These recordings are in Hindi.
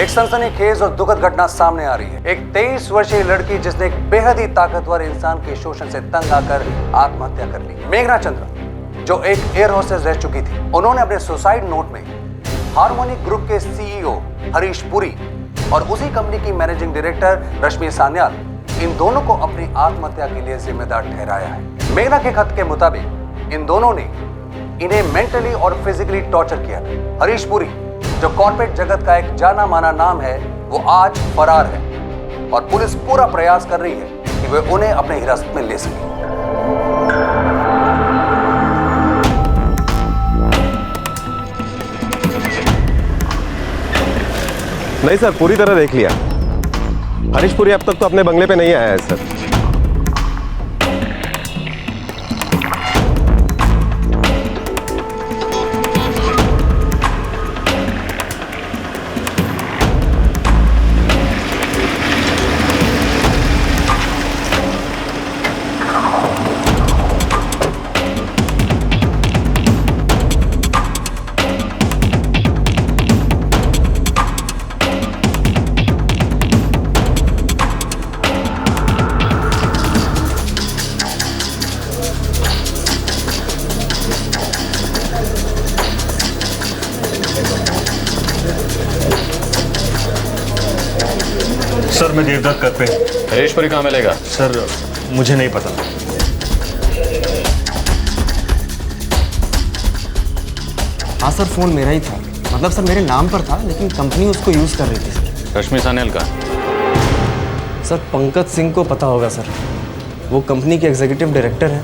एक सनसनीखेज और दुखद घटना सामने आ रही है। एक 23 वर्षीय लड़की जिसने एक बेहद ही ताकतवर इंसान के शोषण से तंग आकर आत्महत्या कर ली। मेघना चंद्रा, जो एक एयर होस्टेस रह चुकी थी, उन्होंने अपने सुसाइड नोट में हार्मोनिक ग्रुप के सीईओ हरीश पुरी और उसी कंपनी की मैनेजिंग डायरेक्टर रश्मि सान्याल, इन दोनों को अपनी आत्महत्या के लिए जिम्मेदार ठहराया है। मेघना के खत के मुताबिक इन दोनों ने इन्हें मेंटली और फिजिकली टॉर्चर किया। हरीश पुरी, जो कॉर्पोरेट जगत का एक जाना माना नाम है, वो आज फरार है और पुलिस पूरा प्रयास कर रही है कि वे उन्हें अपने हिरासत में ले सके। नहीं सर, पूरी तरह देख लिया। हरीश पुरी अब तक तो अपने बंगले पे नहीं आया है सर। सर मैं देवदत्त कर पे। हरीश पुरी कहाँ मिलेगा? सर मुझे नहीं पता। हाँ सर, फोन मेरा ही था। मतलब सर मेरे नाम पर था, लेकिन कंपनी उसको यूज कर रही थी सर। रश्मि सान्याल का? सर पंकज सिंह को पता होगा सर, वो कंपनी के एग्जीक्यूटिव डायरेक्टर हैं।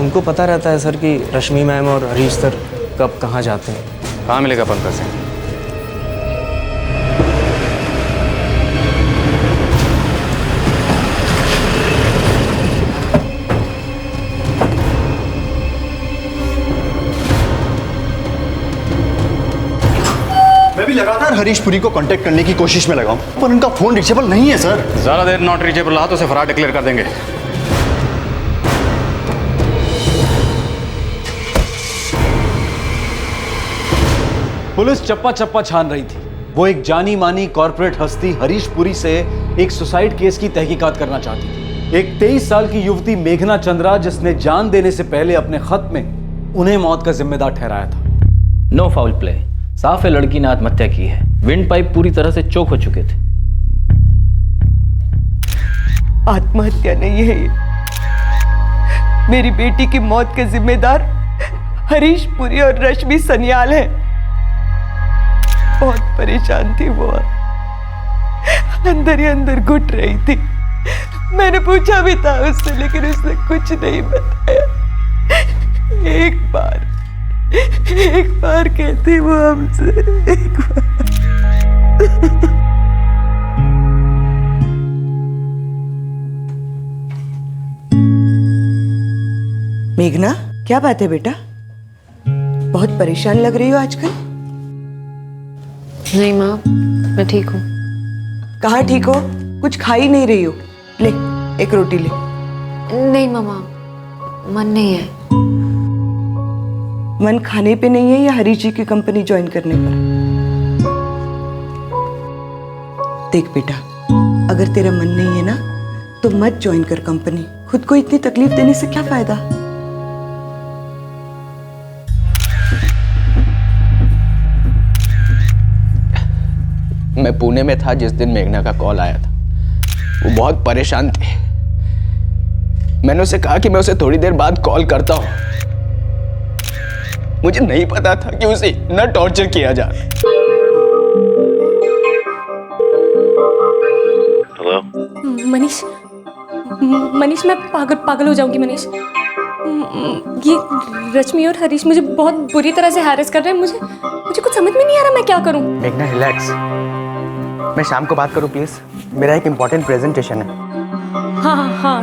उनको पता रहता है सर कि रश्मि मैम और हरीश सर कब कहाँ जाते हैं। कहाँ मिलेगा पंकज सिंह? मैं भी लगातार हरीश पुरी को कांटेक्ट करने की कोशिश में लगा हूं, पर उनका फोन रीचेबल नहीं है सर। ज्यादा देर नॉट रीचेबल रहा तो उसे फरार डिक्लेयर कर देंगे। पुलिस चप्पा चप्पा छान रही थी। वो एक जानी मानी कॉर्पोरेट हस्ती हरीश पुरी से एक सुसाइड केस की तहकीकात करना चाहती थी। एक 23 साल की युवती मेघना चंद्रा, जिसने जान देने से पहले अपने खत में उन्हें मौत का जिम्मेदार ठहराया था। नो फाउल प्ले, साफ है लड़की ने आत्महत्या की है। विंड पाइप पूरी तरह से चोक हो चुके थे। आत्महत्या नहीं है ये। मेरी बेटी की मौत के जिम्मेदार हरीश पुरी और रश्मि सन्याल हैं। बहुत परेशान थी वो, अंदर ही अंदर घुट रही थी। मैंने पूछा भी था उससे, लेकिन उसने कुछ नहीं बताया। एक बार कहती वो हमसे, एक बार। मेघना, क्या बात है बेटा? बहुत परेशान लग रही हो आजकल। नहीं माँ, मैं ठीक हूँ। कहाँ ठीक हो? कुछ खा ही नहीं रही हो। ले, एक रोटी ले। नहीं मामा, मन नहीं है। मन खाने पे नहीं है या हरीश जी की कंपनी ज्वाइन करने पर? देख बेटा, अगर तेरा मन नहीं है ना, तो मत ज्वाइन कर कंपनी। खुद को इतनी तकलीफ देने से क्या फायदा? मैं पुणे में था जिस दिन मेघना का कॉल आया था। वो बहुत परेशान थी। मैंने उसे कहा कि मैं उसे थोड़ी देर बाद कॉल करता हूं। मुझे नहीं पता था कि उसे इतना टॉर्चर किया जा रहा है। मनीष, मैं पागल हो जाऊंगी मनीष। ये रश्मि और हरीश मुझे बहुत बुरी तरह से हैरेस कर रहे हैं। मुझे कुछ समझ में नहीं आ रहा मैं क्या करूं। मेघना रिलैक्स, मैं शाम को बात करूं प्लीज। मेरा एक इम्पोर्टेंट प्रेजेंटेशन है। हाँ,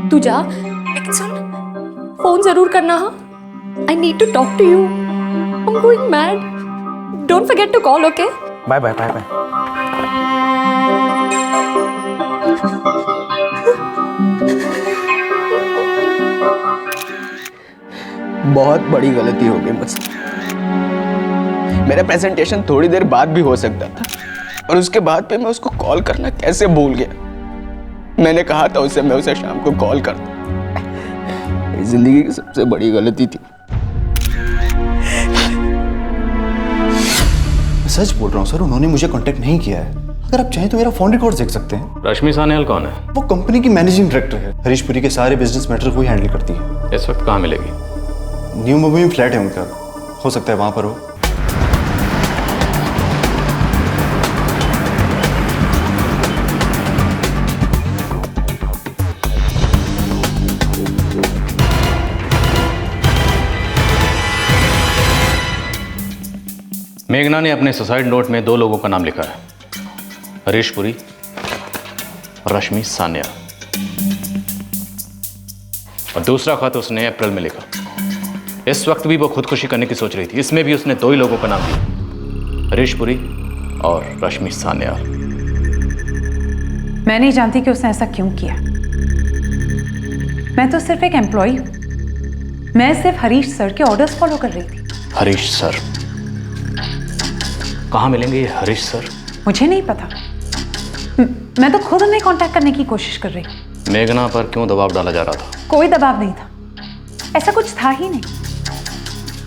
तू जा, लेकिन सुन, फोन जरूर करना। हाँ, I need to talk to you. I'm going mad. Don't forget to call, okay? Bye bye bye bye. बहुत बड़ी गलती हो गई मुझसे। मेरा प्रेजेंटेशन थोड़ी देर बाद भी हो सकता था। और उसके बाद पे मैं उसको कॉल करना कैसे भूल गया। मैंने कहा था उसे मैं उसे शाम को कॉल करता। मेरी जिंदगी की सबसे बड़ी गलती थी। सच बोल रहा हूँ सर, उन्होंने मुझे कांटेक्ट नहीं किया है। अगर आप चाहें तो मेरा फोन रिकॉर्ड देख सकते हैं। रश्मि सान्याल कौन है? वो कंपनी की मैनेजिंग डायरेक्टर है। हरीश पुरी के सारे बिजनेस मैटर को ही हैंडल करती है। इस वक्त कहाँ मिलेगी? न्यू मुंबई में फ्लैट है उनका, हो सकता है वहां पर हो। मेघना ने अपने सुसाइड नोट में 2 लोगों का नाम लिखा है, हरीश पुरी और रश्मि सान्याल। और दूसरा खत उसने अप्रैल में लिखा। इस वक्त भी वो खुदकुशी करने की सोच रही थी। इसमें भी उसने 2 ही लोगों का नाम दिया, हरीश पुरी और रश्मि सान्याल। मैं नहीं जानती कि उसने ऐसा क्यों किया। मैं तो सिर्फ एक एम्प्लॉय हूं। मैं सिर्फ हरीश सर के ऑर्डर्स फॉलो कर रही थी। हरीश सर? कहाँ मिलेंगे ये हरीश सर? मुझे नहीं पता। मैं तो खुद उन्हें कांटेक्ट करने की कोशिश कर रही। मेघना पर क्यों दबाव डाला जा रहा था? कोई दबाव नहीं था, ऐसा कुछ था ही नहीं।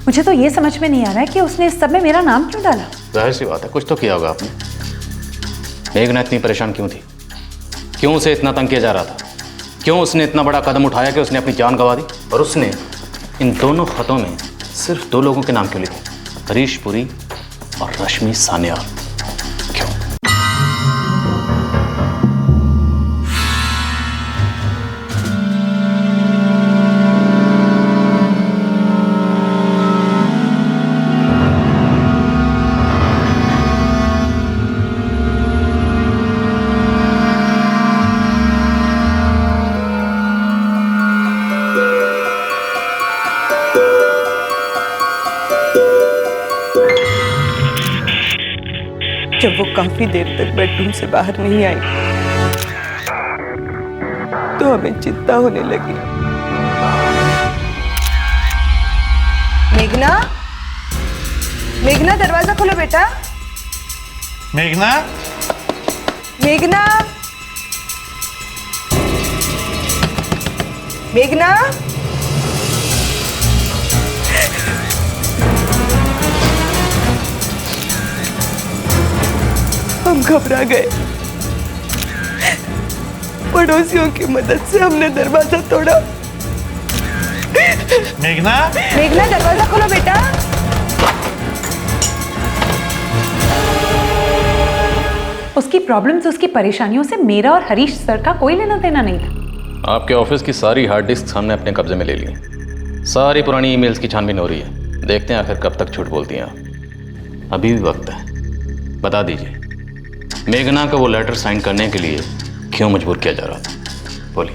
मुझे तो ये समझ में नहीं आ रहा है कि उसने इस सब में मेरा नाम क्यों डाला। जाहिर सी बात है, कुछ तो किया होगा आपने। मेघना इतनी परेशान क्यों थी? क्यों उसे इतना तंग किया जा रहा था? क्यों उसने इतना बड़ा कदम उठाया कि उसने अपनी जान गंवा दी? और उसने इन दोनों खतों में सिर्फ 2 लोगों के नाम क्यों लिखे, हरीश पुरी और रश्मि सान्याल? क्यों? जब वो काफी देर तक बेडरूम से बाहर नहीं आई तो हमें चिंता होने लगी। मेघना, मेघना दरवाजा खोलो बेटा। मेघना, मेघना, मेघना। हम घबरा गए। पड़ोसियों की मदद से हमने दरवाजा तोड़ा। मेघना, मेघना दरवाजा खोलो बेटा। उसकी प्रॉब्लम्स, उसकी परेशानियों से मेरा और हरीश सर का कोई लेना देना नहीं था। आपके ऑफिस की सारी हार्ड डिस्क हमने अपने कब्जे में ले ली। सारी पुरानी ईमेल्स की छानबीन हो रही है। देखते हैं आखिर कब तक झूठ बोलती हैं आप। अभी भी वक्त है, बता दीजिए मेघना को वो लेटर साइन करने के लिए क्यों मजबूर किया जा रहा था? बोलिए।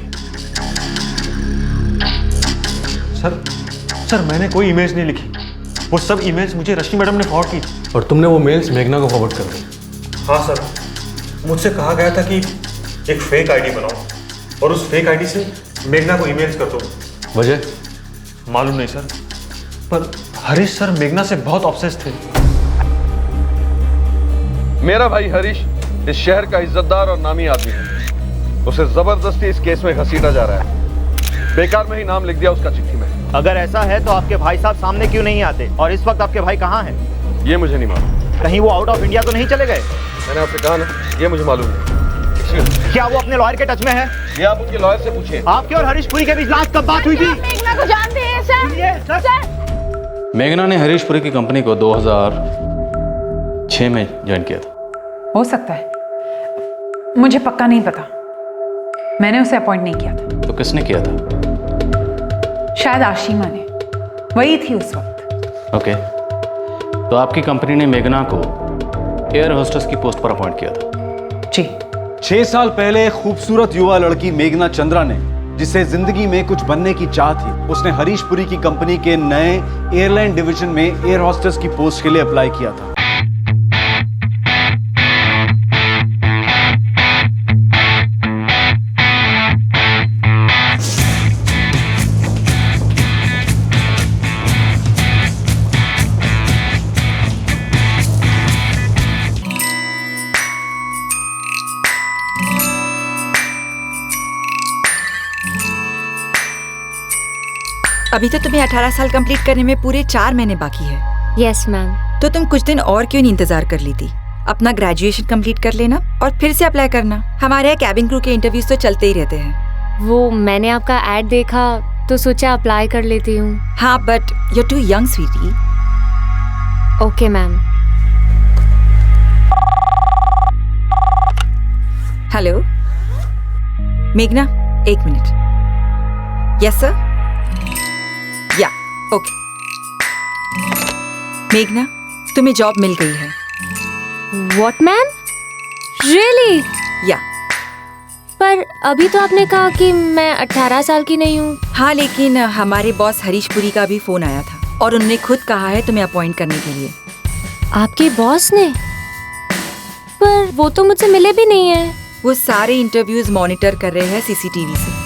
सर मैंने कोई ईमेल्स नहीं लिखी। वो सब ईमेल्स मुझे रश्मि मैडम ने फॉरवर्ड की। और तुमने वो मेल्स मेघना को फॉरवर्ड कर दी? हाँ सर, मुझसे कहा गया था कि एक फेक आईडी बनाओ और उस फेक आईडी से मेघना को ईमेल्स कर दो। वजह? मालूम नहीं सर, पर हरीश सर मेघना से बहुत ऑब्सेस थे। मेरा भाई हरीश इस शहर का इज्जतदार और नामी आदमी है। उसे जबरदस्ती इस केस में घसीटा जा रहा है। बेकार में ही नाम लिख दिया उसका चिट्ठी में। अगर ऐसा है तो आपके भाई साहब सामने क्यों नहीं आते? और इस वक्त आपके भाई कहाँ हैं? ये मुझे नहीं मालूम। कहीं वो आउट ऑफ इंडिया तो नहीं चले गए? मैंने आपसे कहा ना, ये मुझे मालूम नहीं। क्या वो अपने लॉयर के टच में है? ये आप उनके लॉयर से पूछिए। आपके और हरीश पुरी के बीच लास्ट कब बात हुई थी? मेघना को जानते हैं सर। मेघना ने हरीश पुरी की कंपनी को 2006 में ज्वाइन किया था। हो सकता है, मुझे पक्का नहीं पता। मैंने उसे अपॉइंट नहीं किया था। तो किसने किया था? शायद आशिमा ने, वही थी उस वक्त। ओके, तो आपकी कंपनी ने मेघना को एयर होस्टेस की पोस्ट पर अपॉइंट किया था? जी। 6 साल पहले एक खूबसूरत युवा लड़की मेघना चंद्रा ने, जिसे जिंदगी में कुछ बनने की चाह थी, उसने हरीश पुरी की कंपनी के नए एयरलाइन डिवीजन में एयर होस्टेस की पोस्ट के लिए अप्लाई किया था। अभी तो तुम्हें 18 साल कंप्लीट करने में पूरे 4 महीने बाकी है। Yes ma'am. तो तुम कुछ दिन और क्यों नहीं इंतजार कर लेती? अपना ग्रेजुएशन कंप्लीट कर लेना और फिर से अप्लाई करना। हमारे यहाँ कैबिन क्रू के इंटरव्यूज तो चलते ही रहते हैं। वो मैंने आपका ऐड देखा तो सोचा अप्लाई कर लेती हूँ। हाँ, but you are too young sweetie. Okay ma'am. Hello मेघना, 1 minute. Yes sir, yeah okay. मेघना, तुम्हें जॉब मिल गई है। What ma'am? रियली? या। पर अभी तो आपने कहा कि मैं 18 साल की नहीं हूँ। हाँ, लेकिन हमारे बॉस हरीश पुरी का भी फोन आया था और उन्होंने खुद कहा है तुम्हें अपॉइंट करने के लिए। आपके बॉस ने? पर वो तो मुझसे मिले भी नहीं है। वो सारे इंटरव्यूज मॉनिटर कर रहे हैं सीसीटीवी से।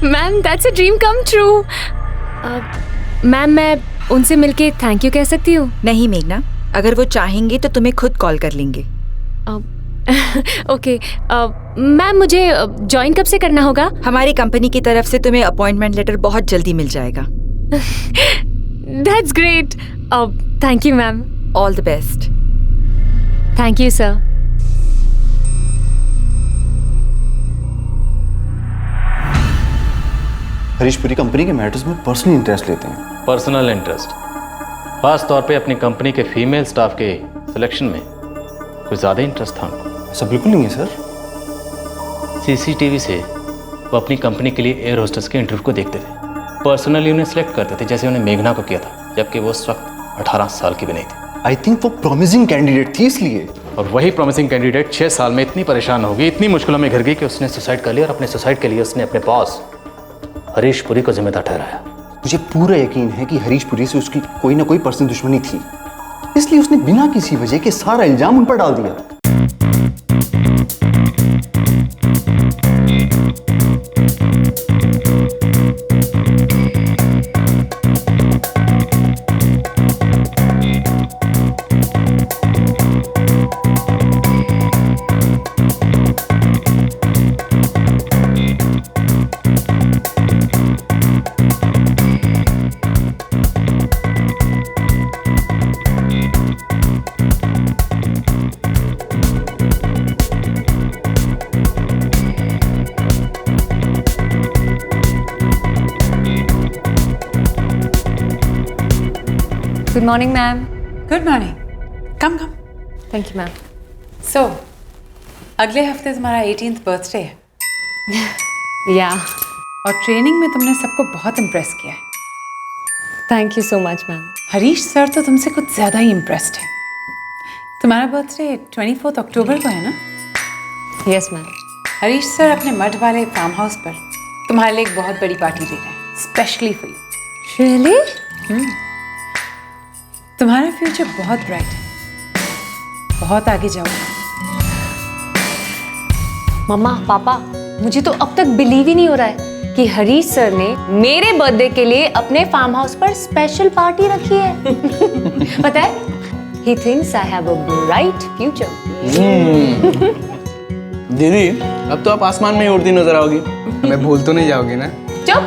Ma'am, that's a dream come true. Ma'am, मैं उनसे मिलके थैंक यू कह सकती हूँ? नहीं मेघना, अगर वो चाहेंगे तो तुम्हें खुद कॉल कर लेंगे। ओके। मैम, मुझे ज्वाइन कब से करना होगा? हमारी कंपनी की तरफ से तुम्हें अपॉइंटमेंट लेटर बहुत जल्दी मिल जाएगा। That's great. Thank you ma'am. All the best. Thank you sir. Harish Puri company के मैटर्स में पर्सनल इंटरेस्ट लेते हैं। Personal interest? खास तौर पे अपनी कंपनी के फीमेल स्टाफ के सिलेक्शन में कुछ ज़्यादा इंटरेस्ट था उनको। ऐसा बिल्कुल नहीं है सर। सीसीटीवी से वो अपनी कंपनी के लिए एयर होस्टेस के इंटरव्यू को देखते थे, पर्सनली उन्हें सिलेक्ट करते थे, जैसे उन्हें मेघना को किया था, जबकि वो उस वक्त 18 साल की भी नहीं थी। आई थिंक वो प्रॉमिसिंग कैंडिडेट थी इसलिए। और वही प्रॉमिसिंग कैंडिडेट 6 साल में इतनी परेशान हो गई, इतनी मुश्किलों में घिर गई कि उसने सुसाइड कर लिया और अपने सुसाइड के लिए उसने अपने बॉस हरीश पुरी को जिम्मेदार ठहराया। मुझे पूरा यकीन है कि हरीश पुरी से उसकी कोई ना कोई पर्सनल दुश्मनी थी, इसलिए उसने बिना किसी वजह के सारा इल्जाम उन पर डाल दिया। Good morning, ma'am. Good morning. Come. Thank you, ma'am. So, अगले हफ्ते तुम्हारा 18th बर्थडे है। Yeah. और ट्रेनिंग में तुमने सबको बहुत इम्प्रेस किया है। Thank you so much, ma'am. Harish sir तो तुमसे कुछ ज़्यादा ही इम्प्रेस्ड है। तुम्हारा बर्थडे 24 अक्टूबर को है ना? Yes, ma'am. हरीश सर अपने मठ वाले फार्म हाउस पर तुम्हारे लिए एक बहुत बड़ी पार्टी दे रहे हैं, स्पेशली फॉर यू। Really? तुम्हारा फ्यूचर बहुत ब्राइट है, बहुत आगे जाओगे। मम्मा, पापा, मुझे तो अब तक बिलीव ही नहीं हो रहा है कि हरीश सर ने मेरे बर्थडे के लिए अपने फार्म हाउस पर स्पेशल पार्टी रखी है। पता है? He thinks I have a bright future. दीदी, अब तो आप आसमान में ही उड़ती नजर आओगी। हमें भूल तो नहीं जाओगी ना? चुप।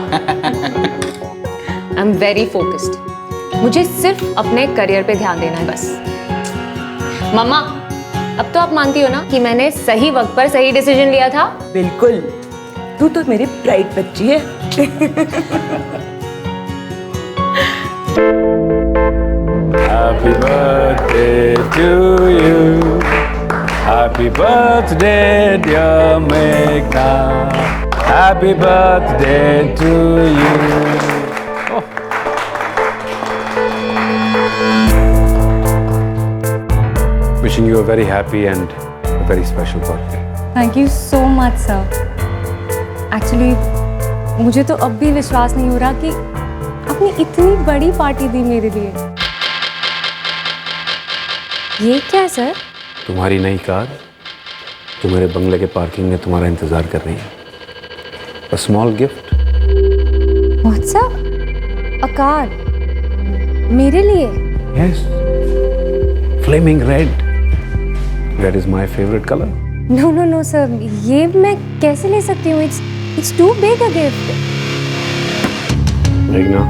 I'm very focused. मुझे सिर्फ अपने करियर पे ध्यान देना है बस। मम्मा, अब तो आप मानती हो ना कि मैंने सही वक्त पर सही डिसीजन लिया था? बिल्कुल, तू तो मेरी ब्राइट बच्ची है। Happy birthday to you. Happy birthday, dear Meghna. Happy birthday to you. Oh. Wishing you a very happy and a very special birthday. Thank you so much, sir. Actually, मुझे तो अब भी विश्वास नहीं हो रहा कि आपने इतनी बड़ी पार्टी दी मेरे लिए। ये क्या सर? तुम्हारी नई कार जो मेरे बंगले के पार्किंग में तुम्हारा इंतजार कर रही है। A small gift. What's up? A car? मेरे लिए? Yes. Flaming red. Red is my favorite color. No no no sir, ये मैं कैसे ले सकती हूँ? It's too big a gift. मेघना,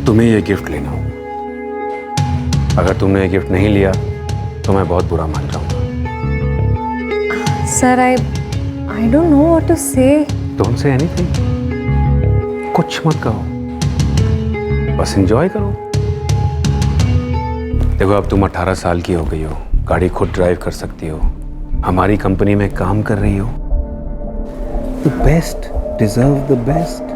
तुम्हें ये गिफ्ट लेना होगा। अगर तुमने ये गिफ्ट नहीं लिया तो मैं बहुत बुरा मान जाऊंगा। Sir, I don't know what to say. Don't say anything. कुछ मत कहो, बस एंजॉय करो। देखो, अब तुम 18 साल की हो गई हो, गाड़ी खुद ड्राइव कर सकती हो, हमारी कंपनी में काम कर रही हो। The best deserve the best.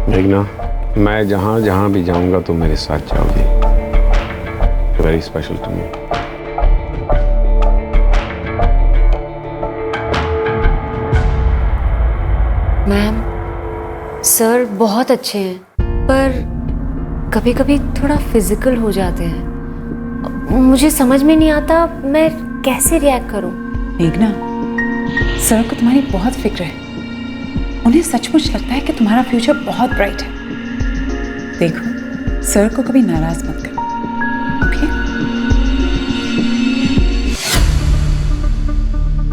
मेघना, मैं जहाँ जहाँ भी जाऊंगा तुम मेरे साथ जाओगी। Very special to me. Ma'am, sir बहुत अच्छे हैं, पर कभी कभी थोड़ा फिजिकल हो जाते हैं। मुझे समझ में नहीं आता मैं कैसे रिएक्ट करूं। मेघना, सर को तुम्हारी बहुत फिक्र है। उन्हें सचमुच लगता है कि तुम्हारा फ्यूचर बहुत ब्राइट है। देखो, सर को कभी नाराज मत करो, ओके?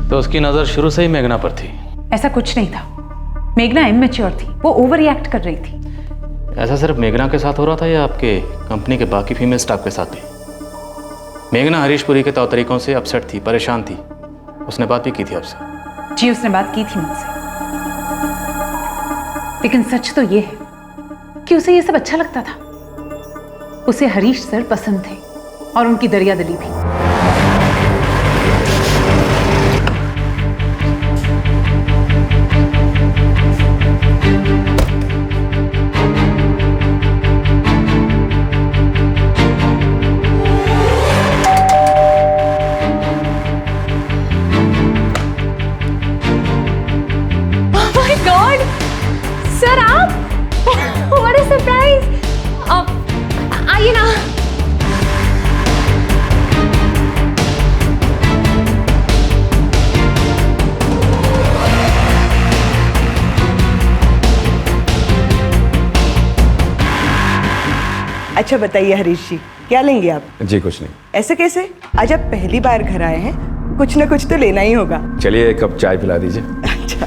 तो उसकी नजर शुरू से ही मेघना पर थी? ऐसा कुछ नहीं था। मेघना इमैच्योर थी, वो ओवर रिएक्ट कर रही थी। ऐसा सिर्फ मेघना के साथ हो रहा था या आपके कंपनी के बाकी फीमेल स्टाफ के साथ भी? मेघना हरीश पुरी के तौर तरीकों से अपसेट थी, परेशान थी। उसने बात भी की थी आपसे? जी, उसने बात की थी मुझसे। लेकिन सच तो ये है कि उसे ये सब अच्छा लगता था। उसे हरीश सर पसंद थे और उनकी दरियादिली भी। Oh my God! सर, आप? What a surprise! आइए ना। अच्छा बताइए हरीश जी, क्या लेंगे आप? जी कुछ नहीं। ऐसे कैसे? आज आप पहली बार घर आए हैं, कुछ ना कुछ तो लेना ही होगा। चलिए एक कप चाय पिला दीजिए। अच्छा।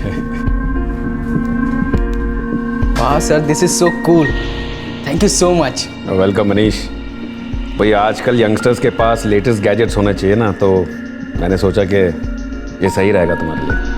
वाह sir, this is so cool. Thank you so much. Welcome Manish. भाई आजकल यंगस्टर्स के पास लेटेस्ट गैजेट्स होने चाहिए ना, तो मैंने सोचा कि ये सही रहेगा तुम्हारे लिए।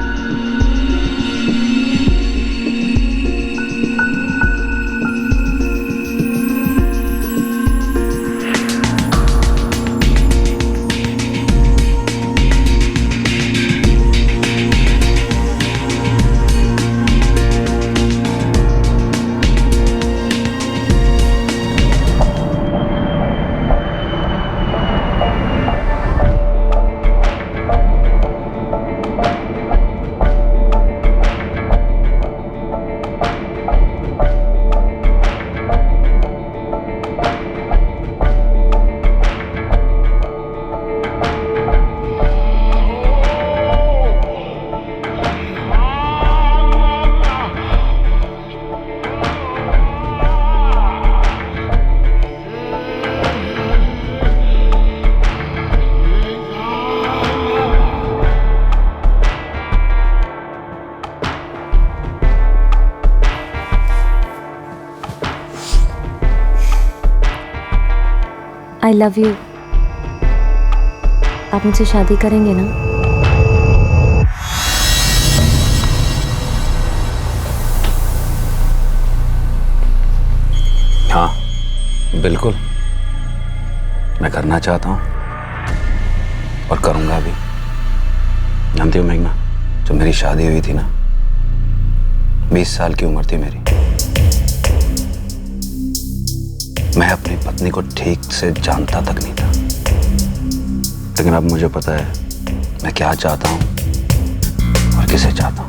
I love you। आप मुझसे शादी करेंगे ना? हाँ बिल्कुल, मैं करना चाहता हूँ और करूँगा भी। जानती हो मेघना, जब मेरी शादी हुई थी ना, 20 साल की उम्र थी मेरी। मैं अपनी पत्नी को ठीक से जानता तक नहीं था, लेकिन अब मुझे पता है मैं क्या चाहता हूं और किसे चाहता हूं।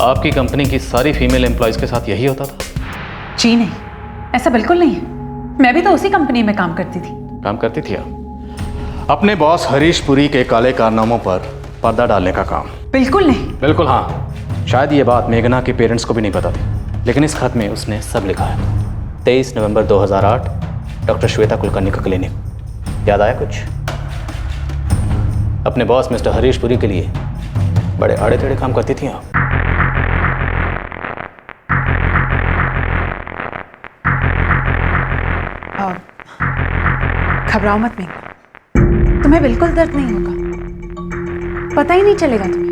आपकी कंपनी की सारी फीमेल एम्प्लॉयज के साथ यही होता था? जी नहीं, ऐसा बिल्कुल नहीं है। मैं भी तो उसी कंपनी में काम करती थी। काम करती थी आप? अपने बॉस हरीश पुरी के काले कारनामों पर पर्दा डालने का काम? बिल्कुल नहीं। बिल्कुल हाँ। शायद ये बात मेघना के पेरेंट्स को भी नहीं पता थी, लेकिन इस खत में उसने सब लिखा है। 23 नवंबर 2008, डॉक्टर श्वेता कुलकर्णी का क्लिनिक। याद आया कुछ? अपने बॉस मिस्टर हरीश पुरी के लिए बड़े आड़े टेढ़े काम करती थी आप। घबराओ मत मेघना, तुम्हें बिल्कुल दर्द नहीं होगा, पता ही नहीं चलेगा तुम्हें।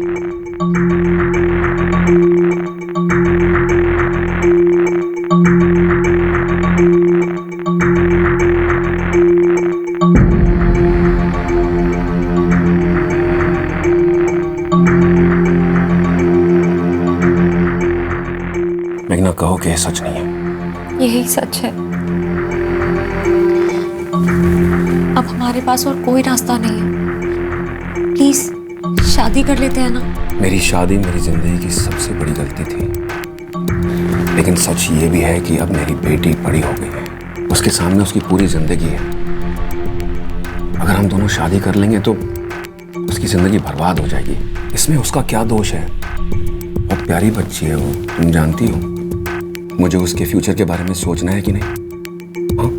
मेघना, कहो कि ये सच नहीं है। यही सच है। अब हमारे पास और कोई रास्ता नहीं है। प्लीज शादी कर लेते हैं ना। मेरी शादी मेरी जिंदगी की सबसे बड़ी गलती थी, लेकिन सच ये भी है कि अब मेरी बेटी बड़ी हो गई है, उसके सामने उसकी पूरी जिंदगी है। अगर हम दोनों शादी कर लेंगे तो उसकी जिंदगी बर्बाद हो जाएगी। इसमें उसका क्या दोष है? बहुत प्यारी बच्ची है वो, तुम जानती हो। मुझे उसके फ्यूचर के बारे में सोचना है कि नहीं? हाँ?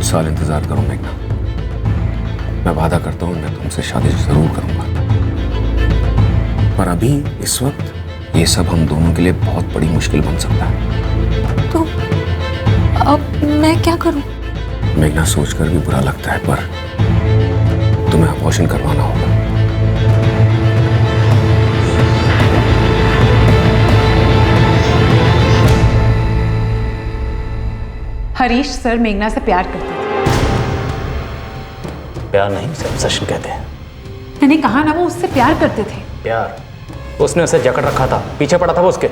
साल इंतजार करो मेघना, मैं वादा करता हूं मैं तुमसे शादी जरूर करूंगा। पर अभी इस वक्त ये सब हम दोनों के लिए बहुत बड़ी मुश्किल बन सकता है। तो अब मैं क्या करूं? मेघना, सोचकर भी बुरा लगता है, पर तुम्हें अबॉर्शन करवाना होगा। हरीश सर मेघना से प्यार करते थे। प्यार नहीं, उसे ऑब्सेशन कहते हैं। मैंने कहा ना, वो उससे प्यार करते थे। प्यार? उसने उसे जकड़ रखा था, पीछे पड़ा था वो उसके।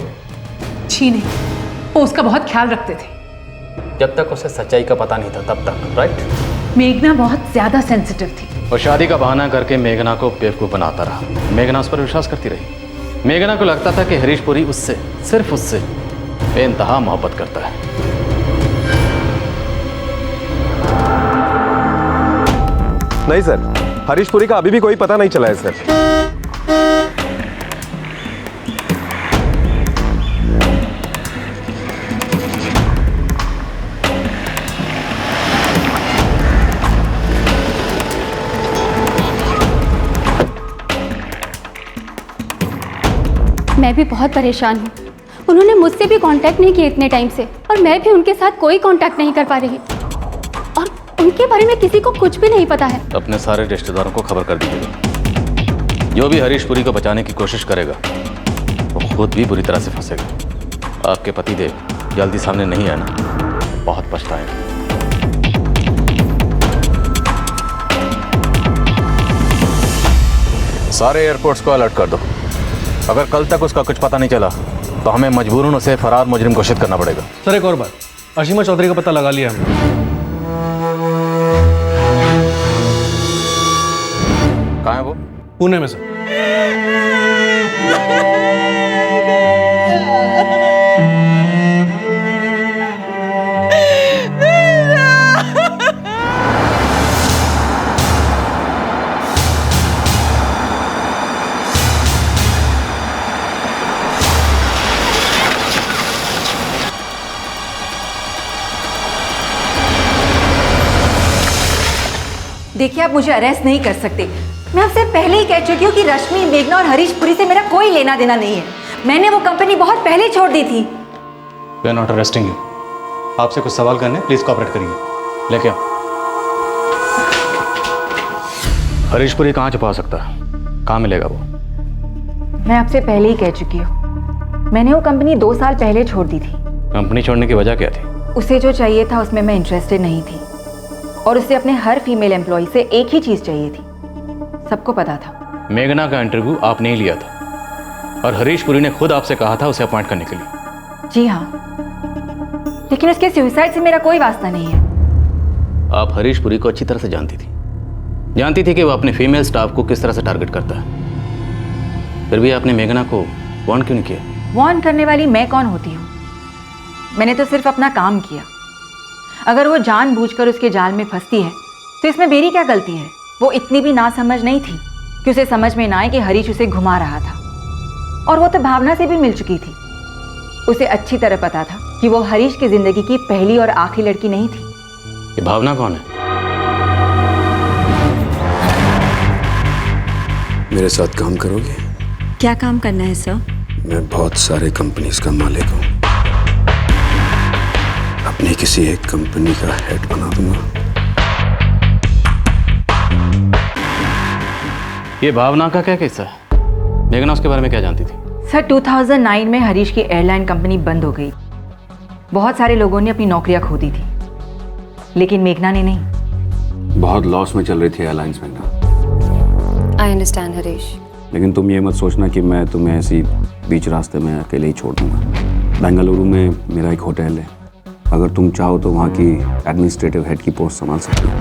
छी नहीं, वो उसका बहुत ख्याल रखते थे। जब तक उसे सच्चाई का पता नहीं था तब तक, राइट? मेघना बहुत ज्यादा सेंसिटिव थी। वो शादी का बहाना करके मेघना को बेवकूफ बनाता रहा। मेघना उस पर विश्वास करती रही। मेघना को लगता था कि हरीश पुरी उससे, सिर्फ उससे बेइंतहा मोहब्बत करता है। नहीं सर, हरीश पुरी का अभी भी कोई पता नहीं चला है सर। मैं भी बहुत परेशान हूँ। उन्होंने मुझसे भी कांटेक्ट नहीं किया इतने टाइम से, और मैं भी उनके साथ कोई कांटेक्ट नहीं कर पा रही, और उनके बारे में किसी को कुछ भी नहीं पता है। अपने सारे रिश्तेदारों को खबर कर दीजिएगा। जो भी हरीश पुरी को बचाने की कोशिश करेगा वो खुद भी बुरी तरह से फंसेगा। आपके पतिदेव जल्दी सामने नहीं आए ना, बहुत पछताएंगे। सारे एयरपोर्ट्स को अलर्ट कर दो। अगर कल तक उसका कुछ पता नहीं चला तो हमें मजबूरन उसे फरार मुजरिम घोषित करना पड़ेगा। सर एक और बात, अशीमा चौधरी का पता लगा लिया हमने। कहाँ है वो? पुणे में सर। देखिए, आप मुझे अरेस्ट नहीं कर सकते। मैं आपसे पहले ही कह चुकी हूँ कि रश्मि, मेघना और हरीश पुरी से मेरा कोई लेना देना नहीं है। मैंने वो कंपनी बहुत पहले छोड़ दी थी। We are not arresting you. आपसे कुछ सवाल करने, प्लीज कोऑपरेट करिए। लेके आओ। हरीश पुरी कहाँ छुपा सकता है? कहाँ मिलेगा वो? मैं आपसे पहले ही कह चुकी हूँ, मैंने वो कंपनी 2 साल पहले छोड़ दी थी। कंपनी छोड़ने की वजह क्या थी? उसे जो चाहिए था उसमें मैं इंटरेस्टेड नहीं थी, और उसे अपने हर फीमेल एम्प्लॉय से एक ही चीज चाहिए थी। सबको पता था। मेघना का इंटरव्यू आपने ही लिया था और हरीश पुरी ने खुद आपसे कहा था उसे अपॉइंट करने के लिए। जी हाँ, लेकिन उसके सुसाइड से मेरा कोई वास्ता नहीं है। आप हरीश पुरी को अच्छी तरह से जानती थी कि वो अपने फीमेल स्टाफ को किस तरह से टारगेट करता है। फिर भी आपने मेघना को वार्न क्यों नहीं किया? वार्न करने वाली मैं कौन होती हूँ? मैंने तो सिर्फ अपना काम किया। अगर वो जानबूझकर उसके जाल में फंसती है तो इसमें मेरी क्या गलती है? वो इतनी भी नासमझ नहीं थी कि उसे समझ में ना आए कि हरीश उसे घुमा रहा था। और वो तो भावना से भी मिल चुकी थी। उसे अच्छी तरह पता था कि वो हरीश की जिंदगी की पहली और आखिरी लड़की नहीं थी। ये भावना कौन है? मेरे साथ काम करोगे? क्या काम करना है सर? मैं बहुत सारे कंपनीज का मालिक हूँ। अपनी किसी एक कंपनी का हेड बना दूंगा। ये भावना का क्या किस्सा है? मेघना उसके बारे में क्या जानती थी? सर, 2009 में हरीश की एयरलाइन कंपनी बंद हो गई। बहुत सारे लोगों ने अपनी नौकरियां खो दी थी, लेकिन मेघना ने नहीं। बहुत लॉस में चल रही थी एयरलाइंस में ना। आई अंडरस्टैंड हरीश, लेकिन तुम ये मत सोचना कि मैं तुम्हें ऐसी बीच रास्ते में अकेले ही छोड़ दूंगा। बेंगलुरु में मेरा एक होटल है। अगर तुम चाहो तो वहाँ की एडमिनिस्ट्रेटिव हेड की पोस्ट संभाल सकती हो।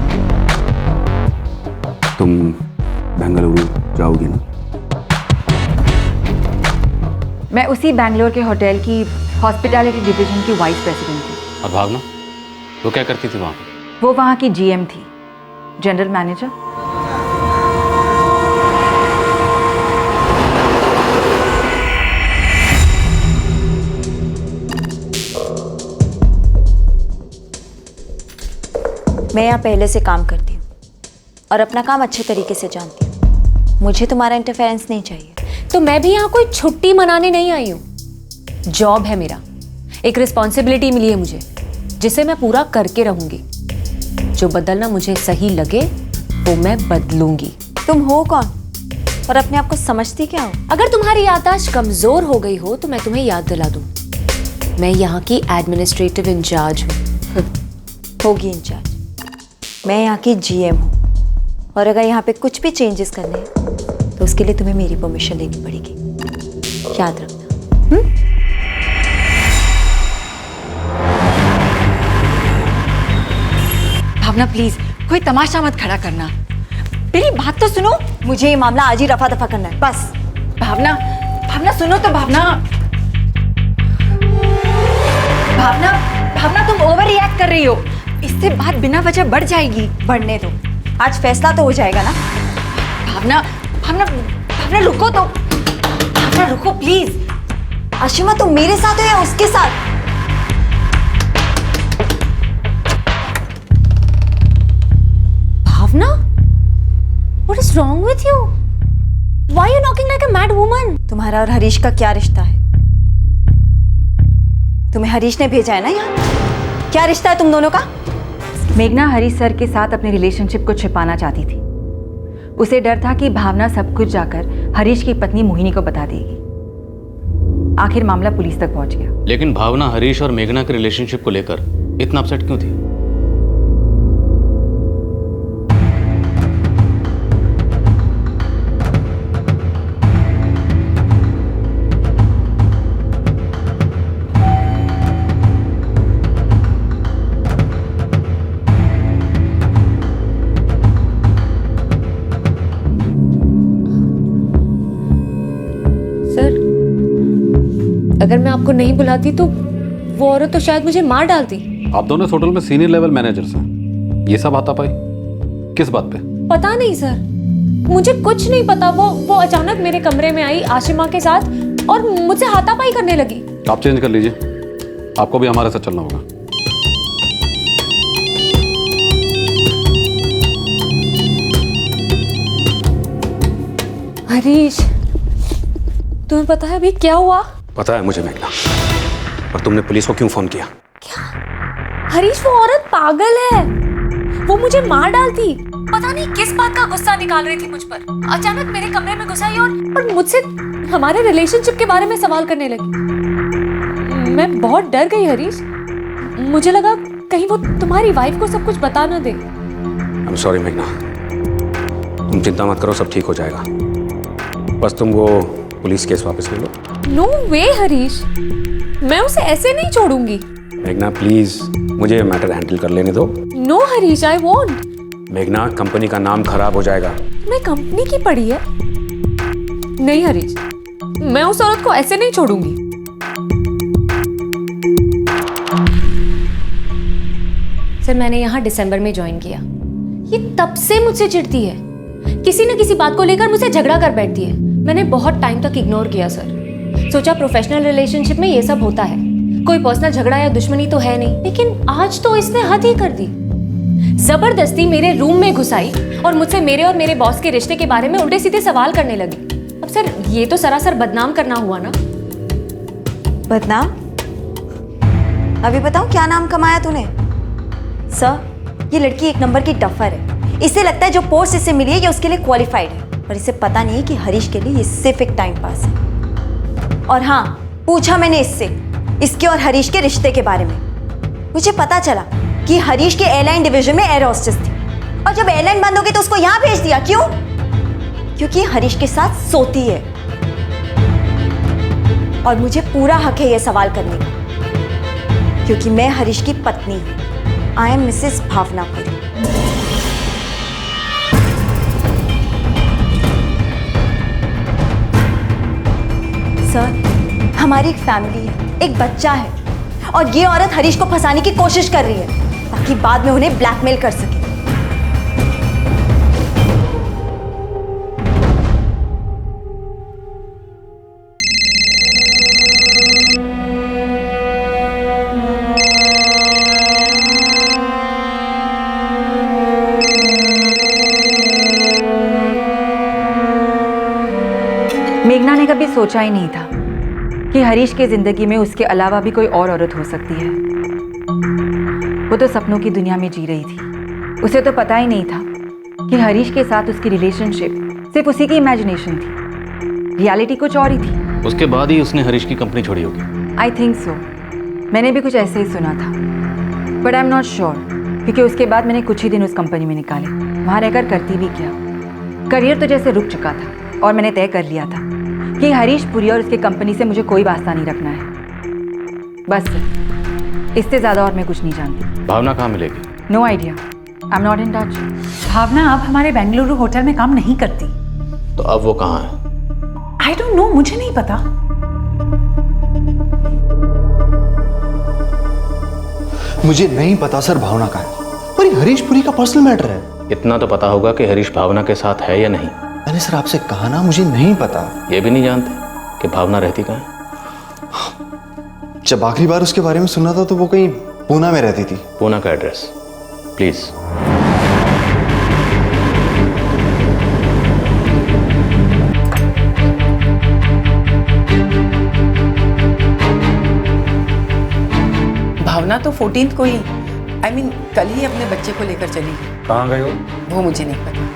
तुम बेंगलुरु जाओगी ना? मैं उसी बैंगलोर के होटल की हॉस्पिटैलिटी डिवीजन की वाइस प्रेसिडेंट थी। और भावना वो क्या करती थी वहाँ? वो वहाँ की जीएम थी, जनरल मैनेजर। मैं यहाँ पहले से काम करती हूँ और अपना काम अच्छे तरीके से जानती हूँ। मुझे तुम्हारा इंटरफेरेंस नहीं चाहिए। तो मैं भी यहाँ कोई छुट्टी मनाने नहीं आई हूँ। जॉब है मेरा, एक रिस्पॉन्सिबिलिटी मिली है मुझे, जिसे मैं पूरा करके रहूंगी। जो बदलना मुझे सही लगे वो मैं बदलूंगी। तुम हो कौन और अपने आप को समझती क्या हो? अगर तुम्हारी याददाश्त कमजोर हो गई हो तो मैं तुम्हें याद दिला दूं, मैं यहाँ की एडमिनिस्ट्रेटिव इंचार्ज हूँ। होगी इंचार्ज। मैं यहाँ की जीएम हूँ, और अगर यहाँ पे कुछ भी चेंजेस करने हैं तो उसके लिए तुम्हें मेरी परमिशन लेनी पड़ेगी। याद रखना। भावना प्लीज, कोई तमाशा मत खड़ा करना। मेरी बात तो सुनो। मुझे ये मामला आज ही रफा दफा करना है, बस। भावना, भावना सुनो तो। भावना, भावना, भावना तुम ओवर रिएक्ट कर रही हो। इससे बात बिना वजह बढ़ जाएगी। बढ़ने दो, आज फैसला तो हो जाएगा ना। भावना, भावना, भावना रुको तो। भावना रुको प्लीज। आशिमा, तुम मेरे साथ हो या उसके साथ? भावना, what is wrong with you? Why are you knocking like a mad woman? तुम्हारा और हरीश का क्या रिश्ता है? तुम्हें हरीश ने भेजा है ना यहाँ। क्या रिश्ता है तुम दोनों का? मेघना हरीश सर के साथ अपने रिलेशनशिप को छिपाना चाहती थी। उसे डर था कि भावना सब कुछ जाकर हरीश की पत्नी मोहिनी को बता देगी। आखिर मामला पुलिस तक पहुंच गया। लेकिन भावना हरीश और मेघना के रिलेशनशिप को लेकर इतना अपसेट क्यों थी? अगर मैं आपको नहीं बुलाती तो वो औरत तो शायद मुझे मार डालती। आप दोनों इस होटल में सीनियर लेवल मैनेजर्स हैं, ये सब हाथापाई किस बात पे? पता नहीं सर, मुझे कुछ नहीं पता। वो अचानक मेरे कमरे में आई आशिमा के साथ और मुझसे हाथापाई करने लगी। आप चेंज कर लीजिए, आपको भी हमारे साथ चलना होगा। हरीश, तुम्हें पता है अभी क्या हुआ? पता है मुझे मेघना, और तुमने पुलिस को क्यों फोन किया? हरीश, वो औरत पागल है। वो मुझे मार डालती। पता नहीं किस बात का गुस्सा निकाल रही थी मुझ पर। अचानक मेरे कमरे में घुस आई और मुझसे हमारे रिलेशनशिप के बारे में सवाल करने लगी। मैं बहुत डर गई हरीश। मुझे लगा कहीं वो तुम्हारी वाइफ को सब कुछ बता ना दे। I'm sorry मेघना, तुम चिंता मत करो, सब ठीक हो जाएगा। बस तुम वो पुलिस केस वापस ले लो। नो वे हरीश, मैं उसे ऐसे नहीं छोड़ूंगी। मेघना प्लीज मुझे ये मैटर हैंडल कर लेने दो। No Harish, I want. मेघना, कंपनी का नाम खराब हो जाएगा। मैं कंपनी की पड़ी है। नहीं हरीश, मैं उस औरत को ऐसे नहीं छोड़ूंगी। सर, मैंने यहाँ दिसंबर में ज्वाइन किया। ये तब से मुझसे चिढ़ती है। किसी न किसी बात को लेकर मुझसे झगड़ा कर बैठती है। मैंने बहुत टाइम तक इग्नोर किया सर। सोचा प्रोफेशनल रिलेशनशिप में ये सब होता है, कोई पर्सनल झगड़ा या दुश्मनी तो है नहीं। लेकिन आज तो इसने हद ही कर दी। जबरदस्ती मेरे रूम में घुसाई और मुझसे मेरे और मेरे बॉस के रिश्ते के बारे में उल्टे सीधे सवाल करने लगी। अब सर, ये तो सरासर बदनाम करना हुआ ना। बदनाम? अभी बताऊं क्या नाम कमाया तूने? सर, ये लड़की एक नंबर की डफर है। इसे लगता है जो पोस्ट इससे मिली है ये उसके लिए क्वालिफाइड है, पर इसे पता नहीं है कि हरीश के लिए ये सिर्फ एक टाइम पास है। और हाँ, पूछा मैंने इससे इसके और हरीश के रिश्ते के बारे में। मुझे पता चला कि हरीश के एयरलाइन डिवीजन में एयर होस्टेस थी, और जब एयरलाइन बंद हो गई तो उसको यहाँ भेज दिया। क्यों? क्योंकि हरीश के साथ सोती है। और मुझे पूरा हक है यह सवाल करने का, क्योंकि मैं हरीश की पत्नी हूं। I am Mrs Bhavna Puri. Sir, हमारी एक फैमिली है, एक बच्चा है, और ये औरत हरीश को फंसाने की कोशिश कर रही है ताकि बाद में उन्हें ब्लैकमेल कर सके। मेघना ने कभी सोचा ही नहीं था कि हरीश की जिंदगी में उसके अलावा भी कोई और औरत हो सकती है। वो तो सपनों की दुनिया में जी रही थी। उसे तो पता ही नहीं था कि हरीश के साथ उसकी रिलेशनशिप सिर्फ उसी की इमेजिनेशन थी, रियलिटी कुछ और ही थी। उसके बाद ही उसने हरीश की कंपनी छोड़ी होगी। I think so. मैंने भी कुछ ऐसे ही सुना था, but I am not sure, क्योंकि उसके बाद मैंने कुछ ही दिन उस कंपनी में निकाले। वहाँ रहकर करती भी क्या, करियर तो जैसे रुक चुका था, और मैंने तय कर लिया था कि हरीश पुरी और उसके कंपनी से मुझे कोई वास्ता नहीं रखना है। बस इससे ज्यादा और मैं कुछ नहीं जानती। भावना कहाँ मिलेगी? No idea, I am not in touch. Bhavna अब हमारे बेंगलुरु होटल में काम नहीं करती। तो अब वो कहाँ है? आई डोंट नो, मुझे नहीं पता। मुझे नहीं पता सर भावना का है, पर ये हरीश पुरी का पर्सनल मैटर है। इतना तो पता होगा कि हरीश भावना के साथ है या नहीं। मैंने सर आपसे कहा ना, मुझे नहीं पता। ये भी नहीं जानते कि भावना रहती कहाँ है? जब आखिरी बार उसके बारे में सुना था तो वो कहीं पूना में रहती थी। पूना का एड्रेस प्लीज। भावना तो 14 को ही, आई मीन कल ही अपने बच्चे को लेकर चली गई। कहाँ गए हो? वो मुझे नहीं पता।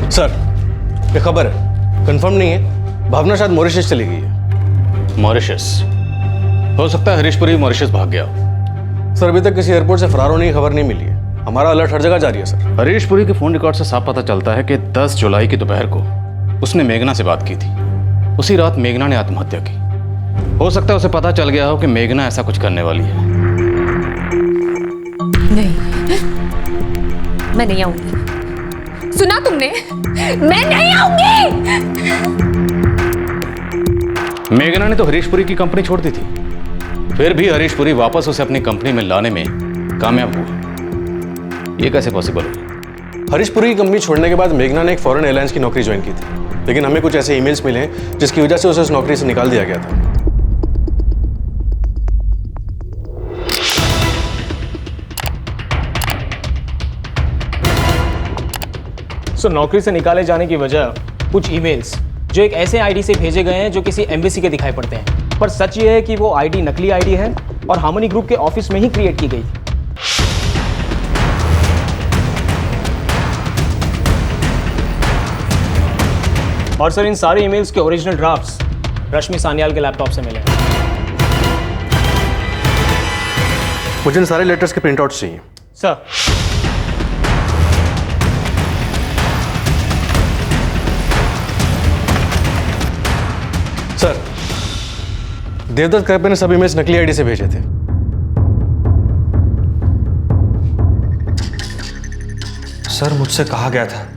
सर, ये खबर है, कंफर्म नहीं है, भावना शायद मॉरिशस चली गई है। मॉरिशस? हो सकता है हरीश पुरी मॉरिशस भाग गया हो। सर, अभी तक किसी एयरपोर्ट से फरार होने की खबर नहीं मिली है। हमारा अलर्ट हर जगह जारी है सर। हरीश पुरी के फोन रिकॉर्ड से साफ पता चलता है कि 10 जुलाई की दोपहर को उसने मेघना से बात की थी। उसी रात मेघना ने आत्महत्या की। हो सकता है उसे पता चल गया हो कि मेघना ऐसा कुछ करने वाली है। नहीं, मैं नहीं आऊंगी। सुना तुमने? मैं नहीं आऊंगी। मेघना ने तो हरीश पुरी की कंपनी छोड़ दी थी, फिर भी हरीश पुरी वापस उसे अपनी कंपनी में लाने में कामयाब हुआ। ये कैसे पॉसिबल हुआ? हरीश पुरी की कंपनी छोड़ने के बाद मेघना ने एक फॉरेन एयरलाइंस की नौकरी ज्वाइन की थी, लेकिन हमें कुछ ऐसे ईमेल्स मिले जिसकी वजह से उसे उस नौकरी से निकाल दिया गया था। नौकरी से निकाले जाने की वजह कुछ ईमेल्स जो एक ऐसे आईडी से भेजे गए हैं जो किसी एम्बेसी के दिखाई पड़ते हैं, पर सच ये है कि वो आईडी नकली आईडी है और हार्मनी ग्रुप के ऑफिस में ही क्रिएट की गई थी। और सर इन सारे ईमेल्स के ओरिजिनल ड्राफ्ट्स रश्मि सान्याल के लैपटॉप से मिले हैं। मुझे इन सारे लेटर्स के प्रिंटआउट्स चाहिए। सर सर, देवदत्त करपे ने सब ईमेल्स नकली आईडी से भेजे थे। सर मुझसे कहा गया था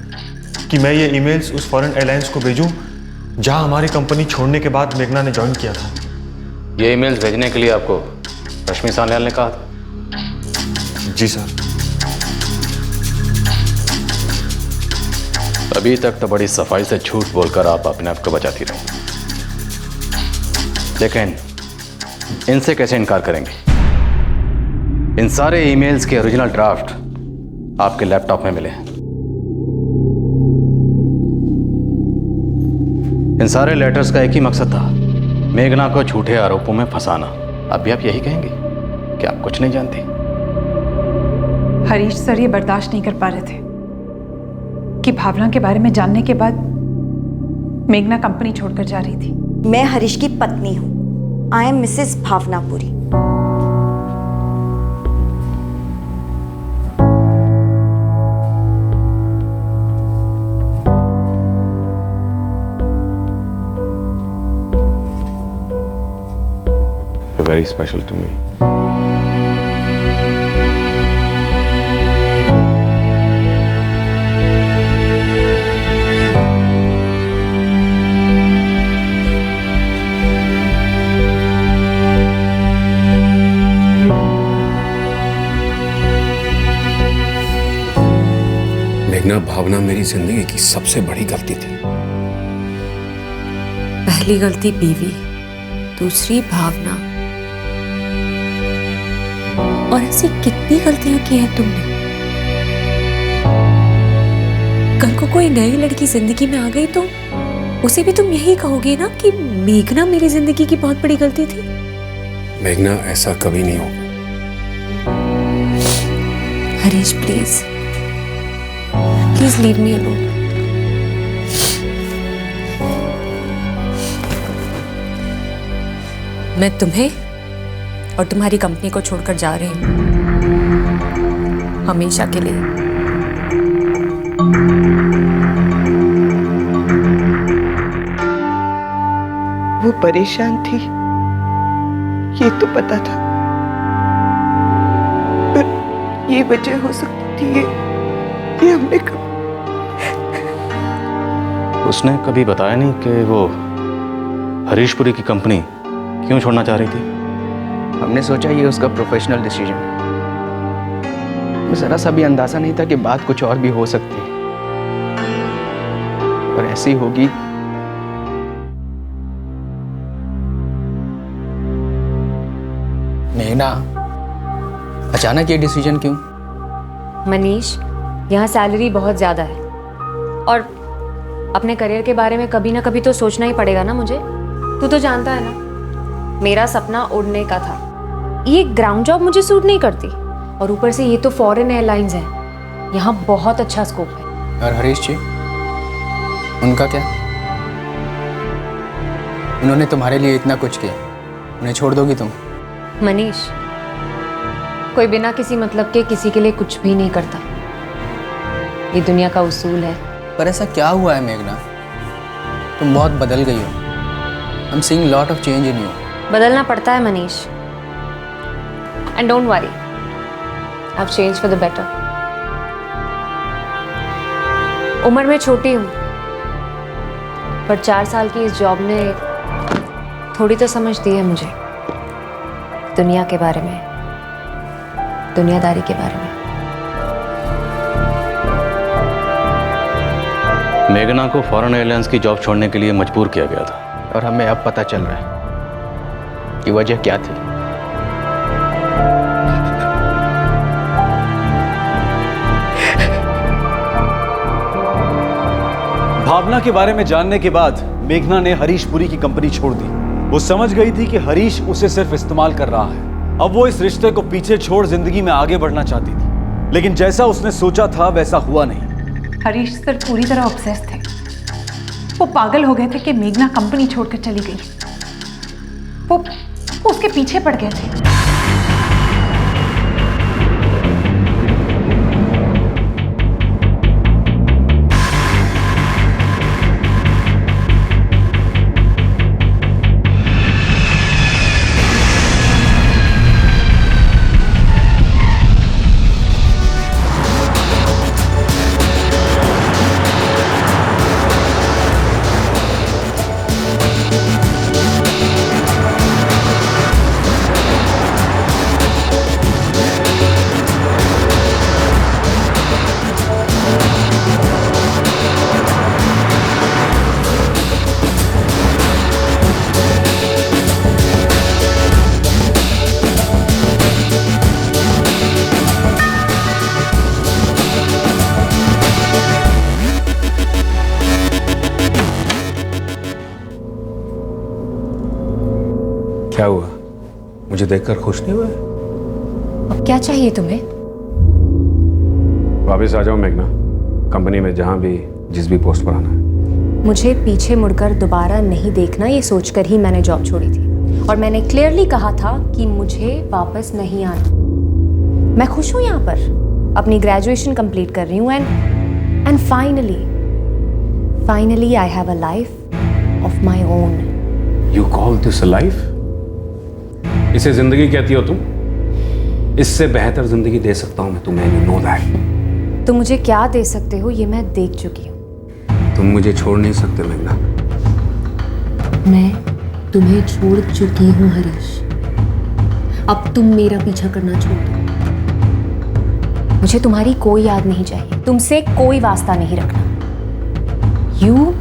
कि मैं ये ईमेल्स उस फॉरेन एयरलाइंस को भेजूं जहां हमारी कंपनी छोड़ने के बाद मेघना ने ज्वाइन किया था। ये ईमेल्स भेजने के लिए आपको रश्मि सान्याल ने कहा था? जी सर। अभी तक तो बड़ी सफाई से झूठ बोलकर आप अपने आप को बचाती रही, लेकिन इनसे कैसे इनकार करेंगे? इन सारे ईमेल्स के ओरिजिनल ड्राफ्ट आपके लैपटॉप में मिले हैं। इन सारे लेटर्स का एक ही मकसद था, मेघना को झूठे आरोपों में फंसाना। अब भी आप यही कहेंगे कि आप कुछ नहीं जानती? हरीश सर ये बर्दाश्त नहीं कर पा रहे थे कि भावना के बारे में जानने के बाद मेघना कंपनी छोड़कर जा रही थी। मैं हरीश की पत्नी हूँ। I am Mrs Bhavnapuri. Very special to me. मेघना, भावना मेरी जिंदगी की सबसे बड़ी गलती थी। पहली गलती बीवी, दूसरी भावना, और ऐसी कितनी गलतियां की हैं तुमने। कल को कोई नई लड़की जिंदगी में आ गई तो उसे भी तुम यही कहोगे ना कि मेघना मेरी जिंदगी की बहुत बड़ी गलती थी। मेघना, ऐसा कभी नहीं होगा। Harish please leave me alone. मैं तुम्हें और तुम्हारी कंपनी को छोड़कर जा रही हूं, हमेशा के लिए। वो परेशान थी, ये तो पता था, पर ये वजह हो सकती थी ये हमने उसने कभी बताया नहीं कि वो हरीशपुरी की कंपनी क्यों छोड़ना चाह रही थी? हमने सोचा ये उसका प्रोफेशनल डिसीजन। जरा सा भी अंदाजा नहीं था कि बात कुछ और भी हो सकती है, और ऐसी होगी। मेघना, अचानक ये डिसीजन क्यों? मनीष, यहाँ सैलरी बहुत ज़्यादा है और अपने करियर के बारे में कभी ना कभी तो सोचना ही पड़ेगा ना मुझे। तू तो जानता है ना, मेरा सपना उड़ने का था। ये ग्राउंड जॉब मुझे सूट नहीं करती, और ऊपर से ये तो फॉरेन एयरलाइंस है, यहाँ बहुत अच्छा स्कोप है। और हरीश जी, उनका क्या? उन्होंने तुम्हारे लिए इतना कुछ किया, उन्हें छोड़ दोगी तुम? मनीष, कोई बिना किसी मतलब के किसी के लिए कुछ भी नहीं करता, ये दुनिया का उसूल है। पर ऐसा क्या हुआ है मेघना? तुम बहुत बदल गई हो। I'm seeing lot of change in you. बदलना पड़ता है Manish, and don't worry, I've changed for the better. उम्र में छोटी हूँ, पर 4 साल की इस जॉब ने थोड़ी तो समझ दी है मुझे दुनिया के बारे में, दुनियादारी के बारे में। मेघना को फॉरेन एयरलाइंस की जॉब छोड़ने के लिए मजबूर किया गया था, और हमें अब पता चल रहा है कि वजह क्या थी। भावना के बारे में जानने के बाद मेघना ने हरीश पुरी की कंपनी छोड़ दी। वो समझ गई थी कि हरीश उसे सिर्फ इस्तेमाल कर रहा है। अब वो इस रिश्ते को पीछे छोड़ जिंदगी में आगे बढ़ना चाहती थी, लेकिन जैसा उसने सोचा था वैसा हुआ नहीं। हरीश सर पूरी तरह ऑब्सेस थे। वो पागल हो गए थे कि मेघना कंपनी छोड़कर चली गई। वो उसके पीछे पड़ गए थे। क्या हुआ? मुझे देखकर खुश नहीं हुआ? अब क्या चाहिए तुम्हें? वापस आ जाओ मेघना, कंपनी में जहां भी जिस भी पोस्ट पर आना है। मुझे पीछे मुड़कर दोबारा नहीं देखना, ये सोचकर ही मैंने जॉब छोड़ी थी। और मैंने क्लियरली कहा था कि मुझे वापस नहीं आना। मैं खुश हूँ यहाँ पर, अपनी ग्रेजुएशन कंप्लीट कर रही हूँ and finally I have a life of my own. You call this a life? इसे जिंदगी कहती हो तुम? इससे बेहतर जिंदगी दे सकता हूं मैं तुम्हें, यू नो दैट। तुम मुझे क्या दे सकते हो ये मैं देख चुकी हूँ। तुम मुझे छोड़ नहीं सकते मेघना। मैं तुम्हें छोड़ चुकी हूँ हरीश। अब तुम मेरा पीछा करना छोड़ दो। मुझे तुम्हारी कोई याद नहीं चाहिए, तुमसे कोई वास्ता नहीं रखना। You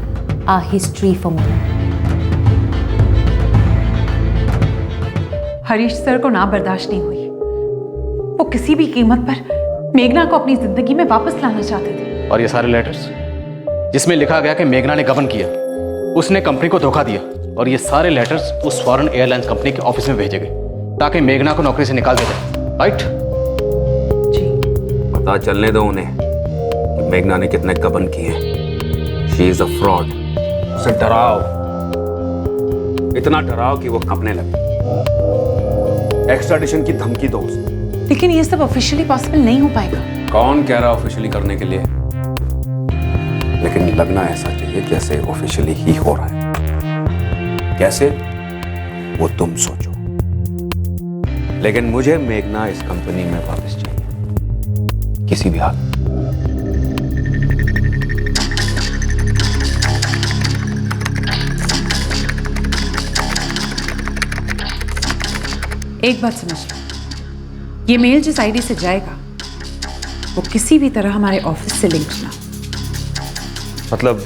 our history for me. Harish sir को ना बर्दाश्त नहीं हुई। वो किसी भी कीमत पर मेघना को अपनी जिंदगी में वापस लाना चाहते थे। और ये सारे लेटर्स जिसमें लिखा गया कि मेघना ने गबन किया, उसने कंपनी को धोखा दिया, और ये सारे लेटर्स उस फॉरेन एयरलाइंस कंपनी के ऑफिस में भेजे गए ताकि मेघना को नौकरी से निकाल दिया जाए। राइट? पता चलने दो उन्हें कि मेघना ने कितने गबन किए। She is a fraud. उसे डराओ, इतना डराओ कि वो कांपने लगे। एक्स्ट्राडिशन की धमकी दो उसे। लेकिन ये सब ऑफिशियली पॉसिबल नहीं हो पाएगा। कौन कह रहा ऑफिशियली करने के लिए? लेकिन लगना ऐसा चाहिए जैसे ऑफिशियली ही हो रहा है। कैसे? वो तुम सोचो। लेकिन मुझे मेघना इस कंपनी में वापस चाहिए, किसी भी हाल। एक बात समझ लो, ये मेल जिस आईडी से जाएगा वो किसी भी तरह हमारे ऑफिस से लिंक ना। मतलब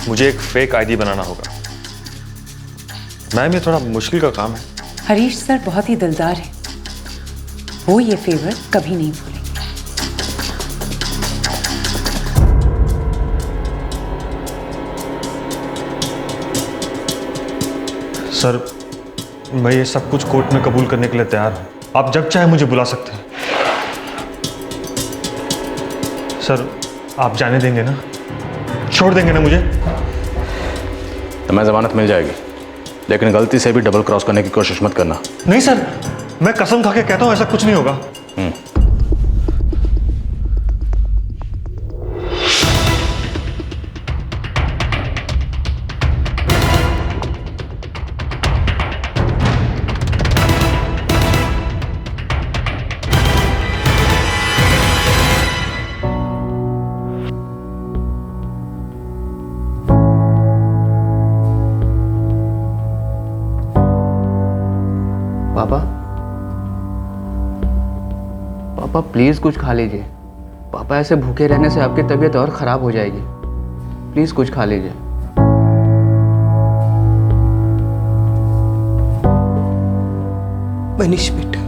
मुझे एक फेक आईडी बनाना होगा। मैम ये थोड़ा मुश्किल का काम है। हरीश सर बहुत ही दिलदार है, वो ये फेवर कभी नहीं भूलेंगे। सर मैं ये सब कुछ कोर्ट में कबूल करने के लिए तैयार हूं। आप जब चाहे मुझे बुला सकते हैं। सर आप जाने देंगे ना? छोड़ देंगे ना मुझे? तुम्हें जमानत मिल जाएगी, लेकिन गलती से भी डबल क्रॉस करने की कोशिश मत करना। नहीं सर, मैं कसम खा के कहता हूं ऐसा कुछ नहीं होगा। पापा प्लीज कुछ खा लीजिए। पापा ऐसे भूखे रहने से आपकी तबीयत और खराब हो जाएगी। प्लीज कुछ खा लीजिए। मनीष बेटा,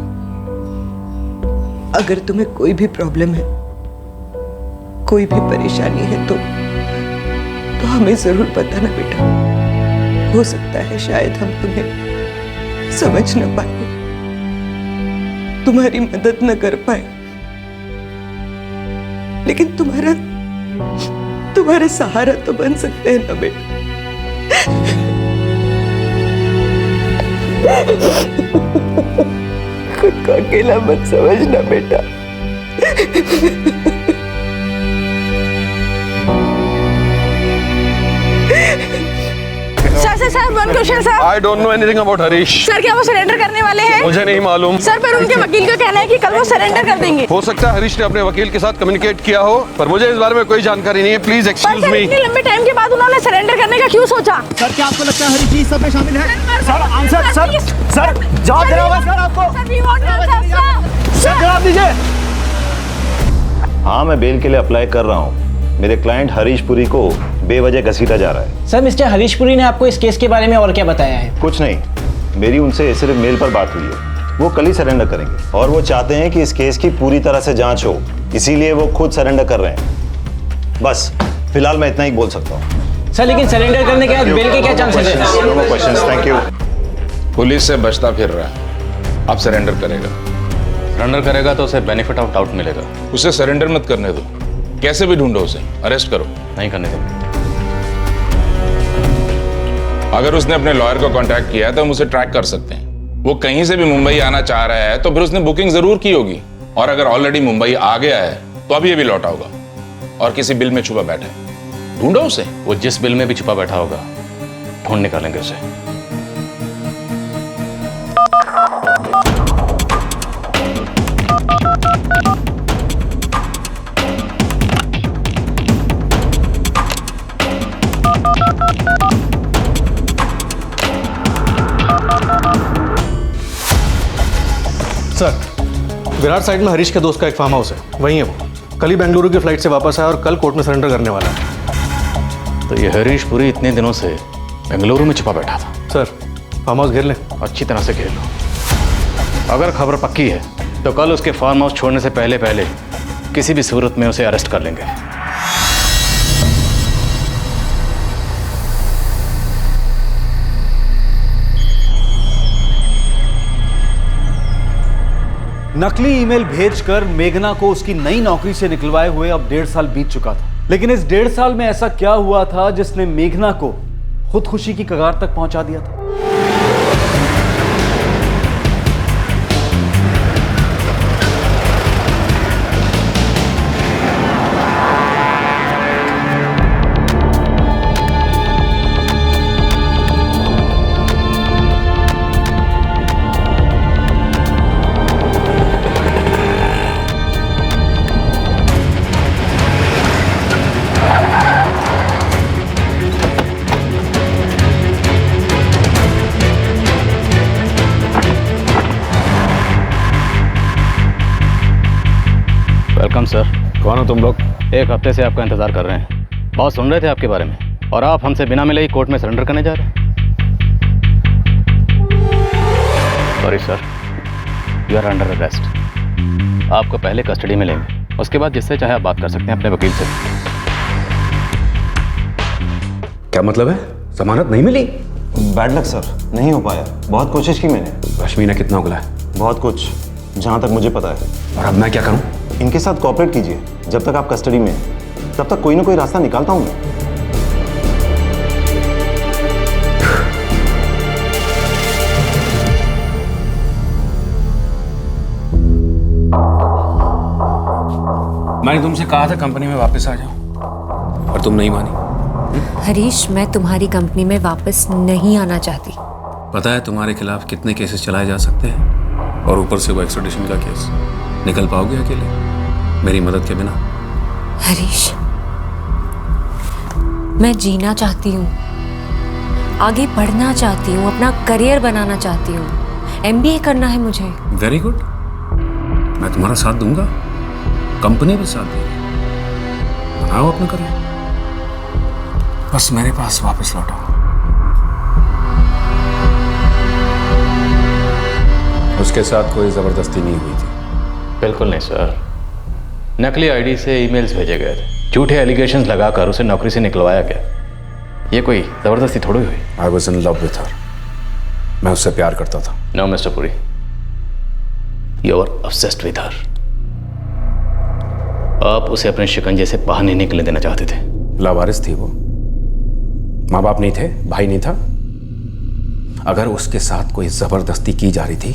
अगर तुम्हें कोई भी प्रॉब्लम है, कोई भी परेशानी है तो तो हमें जरूर बताना बेटा। हो सकता है शायद हम तुम्हें समझ न पाए, तुम्हारी मदद न कर पाए, लेकिन तुम्हारा सहारा तो बन सकते हैं ना बेटा। खुद को अकेला मत समझना बेटा। Sir one question sir. I don't know anything about Harish. Sir क्या वो सरेंडर करने वाले हैं? मुझे नहीं मालूम। सर पर उनके वकील का कहना है कि कल वो सरेंडर कर देंगे। हो सकता है हरीश ने अपने वकील के साथ कम्युनिकेट किया हो, पर मुझे इस बारे में कोई जानकारी नहीं है। Please excuse me. इतने लंबे टाइम के बाद उन्होंने सरेंडर करने का क्यों सोचा? सर क्या आपको लगता है हरीश जी सब में शामिल है? सर आंसर सर जवाब देना होगा सर आपको। सर जवाब दीजिए। हाँ, मैं बेल के लिए अप्लाई कर रहा हूँ। मेरे क्लाइंट हरीश पुरी को बेवजह घसीटा जा रहा है। सर मिस्टर हरीश पुरी ने आपको इस केस के बारे में और क्या बताया है? कुछ नहीं, मेरी उनसे सिर्फ मेल पर बात हुई है। वो कल ही सरेंडर करेंगे और वो चाहते हैं कि इस केस की पूरी तरह से जांच हो, इसीलिए वो खुद सरेंडर कर रहे हैं। बस फिलहाल मैं इतना ही बोल सकता हूँ। सर लेकिन सरेंडर करने के बाद बेल के क्या चांसेस हैं? Thank you. पुलिस से बचता फिर रहा है, अब सरेंडर करेगा। सरेंडर करेगा तो उसे बेनिफिट ऑफ डाउट मिलेगा। उसे सरेंडर मत करने दो, कैसे भी ढूंढो उसे, अरेस्ट करो। नहीं करने दो। अगर उसने अपने लॉयर को कांटेक्ट किया है तो हम उसे ट्रैक कर सकते हैं। वो कहीं से भी मुंबई आना चाह रहा है तो फिर उसने बुकिंग जरूर की होगी, और अगर ऑलरेडी मुंबई आ गया है तो अब ये भी लौटा होगा और किसी बिल में छुपा बैठा है। ढूंढो उसे। वो जिस बिल में भी छुपा बैठा होगा, ढूंढ निकालेंगे उसे। सर, विराट साइड में हरीश के दोस्त का एक फार्म हाउस है, वहीं है वो। कल ही बेंगलुरु की फ्लाइट से वापस आया और कल कोर्ट में सरेंडर करने वाला है। तो ये हरीश पुरी इतने दिनों से बेंगलुरु में छुपा बैठा था। सर, फार्म हाउस घेर लें। अच्छी तरह से घेर लो। अगर खबर पक्की है तो कल उसके फार्म हाउस छोड़ने से पहले किसी भी सूरत में उसे अरेस्ट कर लेंगे। नकली ईमेल भेजकर मेघना को उसकी नई नौकरी से निकलवाए हुए अब 1.5 साल बीत चुका था। लेकिन इस 1.5 साल में ऐसा क्या हुआ था जिसने मेघना को खुदकुशी की कगार तक पहुंचा दिया था? Welcome sir. कौन हो तुम लोग? एक हफ्ते से आपका इंतजार कर रहे हैं। बहुत सुन रहे थे आपके बारे में, और आप हमसे बिना मिले ही कोर्ट में सरेंडर करने जा रहे हैं। Sorry sir, you are under arrest. आपको पहले कस्टडी में लेंगे, उसके बाद जिससे चाहे आप बात कर सकते हैं अपने वकील से। क्या मतलब है? जमानत नहीं मिली? बैड लक सर, नहीं हो पाया। बहुत कोशिश की मैंने। रश्मि ने कितना उगला है? बहुत कुछ, जहाँ तक मुझे पता है। और अब मैं क्या करूं? इनके साथ कोऑपरेट कीजिए। जब तक आप कस्टडी में हैं, तब तक कोई ना कोई रास्ता निकालता हूं मैं। मैंने तुमसे कहा था कंपनी में वापस आ जाओ, और तुम नहीं मानी। हरीश, मैं तुम्हारी कंपनी में वापस नहीं आना चाहती। पता है तुम्हारे खिलाफ कितने केसेस चलाए जा सकते हैं, और ऊपर से वो एक्स्ट्राडिशन का केस। निकल पाओगे अकेले मेरी मदद के बिना? हरीश, मैं जीना चाहती हूँ, आगे बढ़ना चाहती हूँ, अपना करियर बनाना चाहती हूँ। MBA करना है मुझे। वेरी गुड, मैं तुम्हारा साथ दूंगा, कंपनी भी साथ देगी। बनाओ अपना करियर, बस मेरे पास वापस लौटो। उसके साथ कोई जबरदस्ती नहीं हुई थी? बिल्कुल नहीं सर। नकली आईडी से ईमेल्स भेजे गए थे, झूठे एलिगेशंस लगाकर उसे नौकरी से निकलवाया गया। ये कोई जबरदस्ती थोड़ी हुई। I was in love with her. मैं उससे प्यार करता था। No mister Puri, you are obsessed with her. आप उसे अपने शिकंजे से बाहर नहीं निकलने देना चाहते थे। लावारिस थी वो, माँ बाप नहीं थे, भाई नहीं था। अगर उसके साथ कोई जबरदस्ती की जा रही थी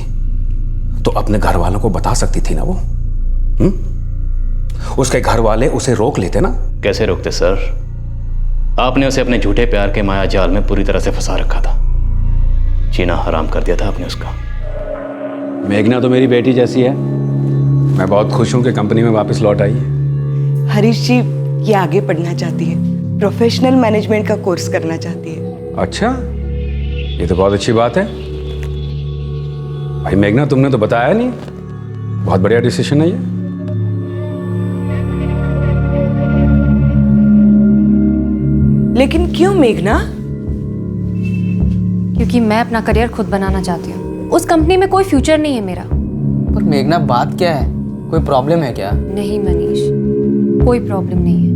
तो अपने घर वालों को बता सकती थी ना वो। उसके घर वाले उसे रोक लेते ना। कैसे रोकते सर? आपने उसे अपने झूठे प्यार के माया जाल में पूरी तरह से फंसा रखा था। जीना हराम कर दिया था आपने उसका। मेघना तो मेरी बेटी जैसी है। मैं बहुत खुश हूं कि कंपनी में वापस लौट आई है। हरीश जी ये आगे पढ़ना चाहती है, प्रोफेशनल मैनेजमेंट का कोर्स करना चाहती है। अच्छा, ये तो बहुत अच्छी बात है। भाई मेघना, तुमने तो बताया नहीं। बहुत बढ़िया डिसीजन है ये। लेकिन क्यों मेघना? क्योंकि मैं अपना करियर खुद बनाना चाहती हूँ। उस कंपनी में कोई फ्यूचर नहीं है मेरा। पर मेघना, बात क्या है? कोई प्रॉब्लम है क्या? नहीं मनीष, कोई प्रॉब्लम नहीं है।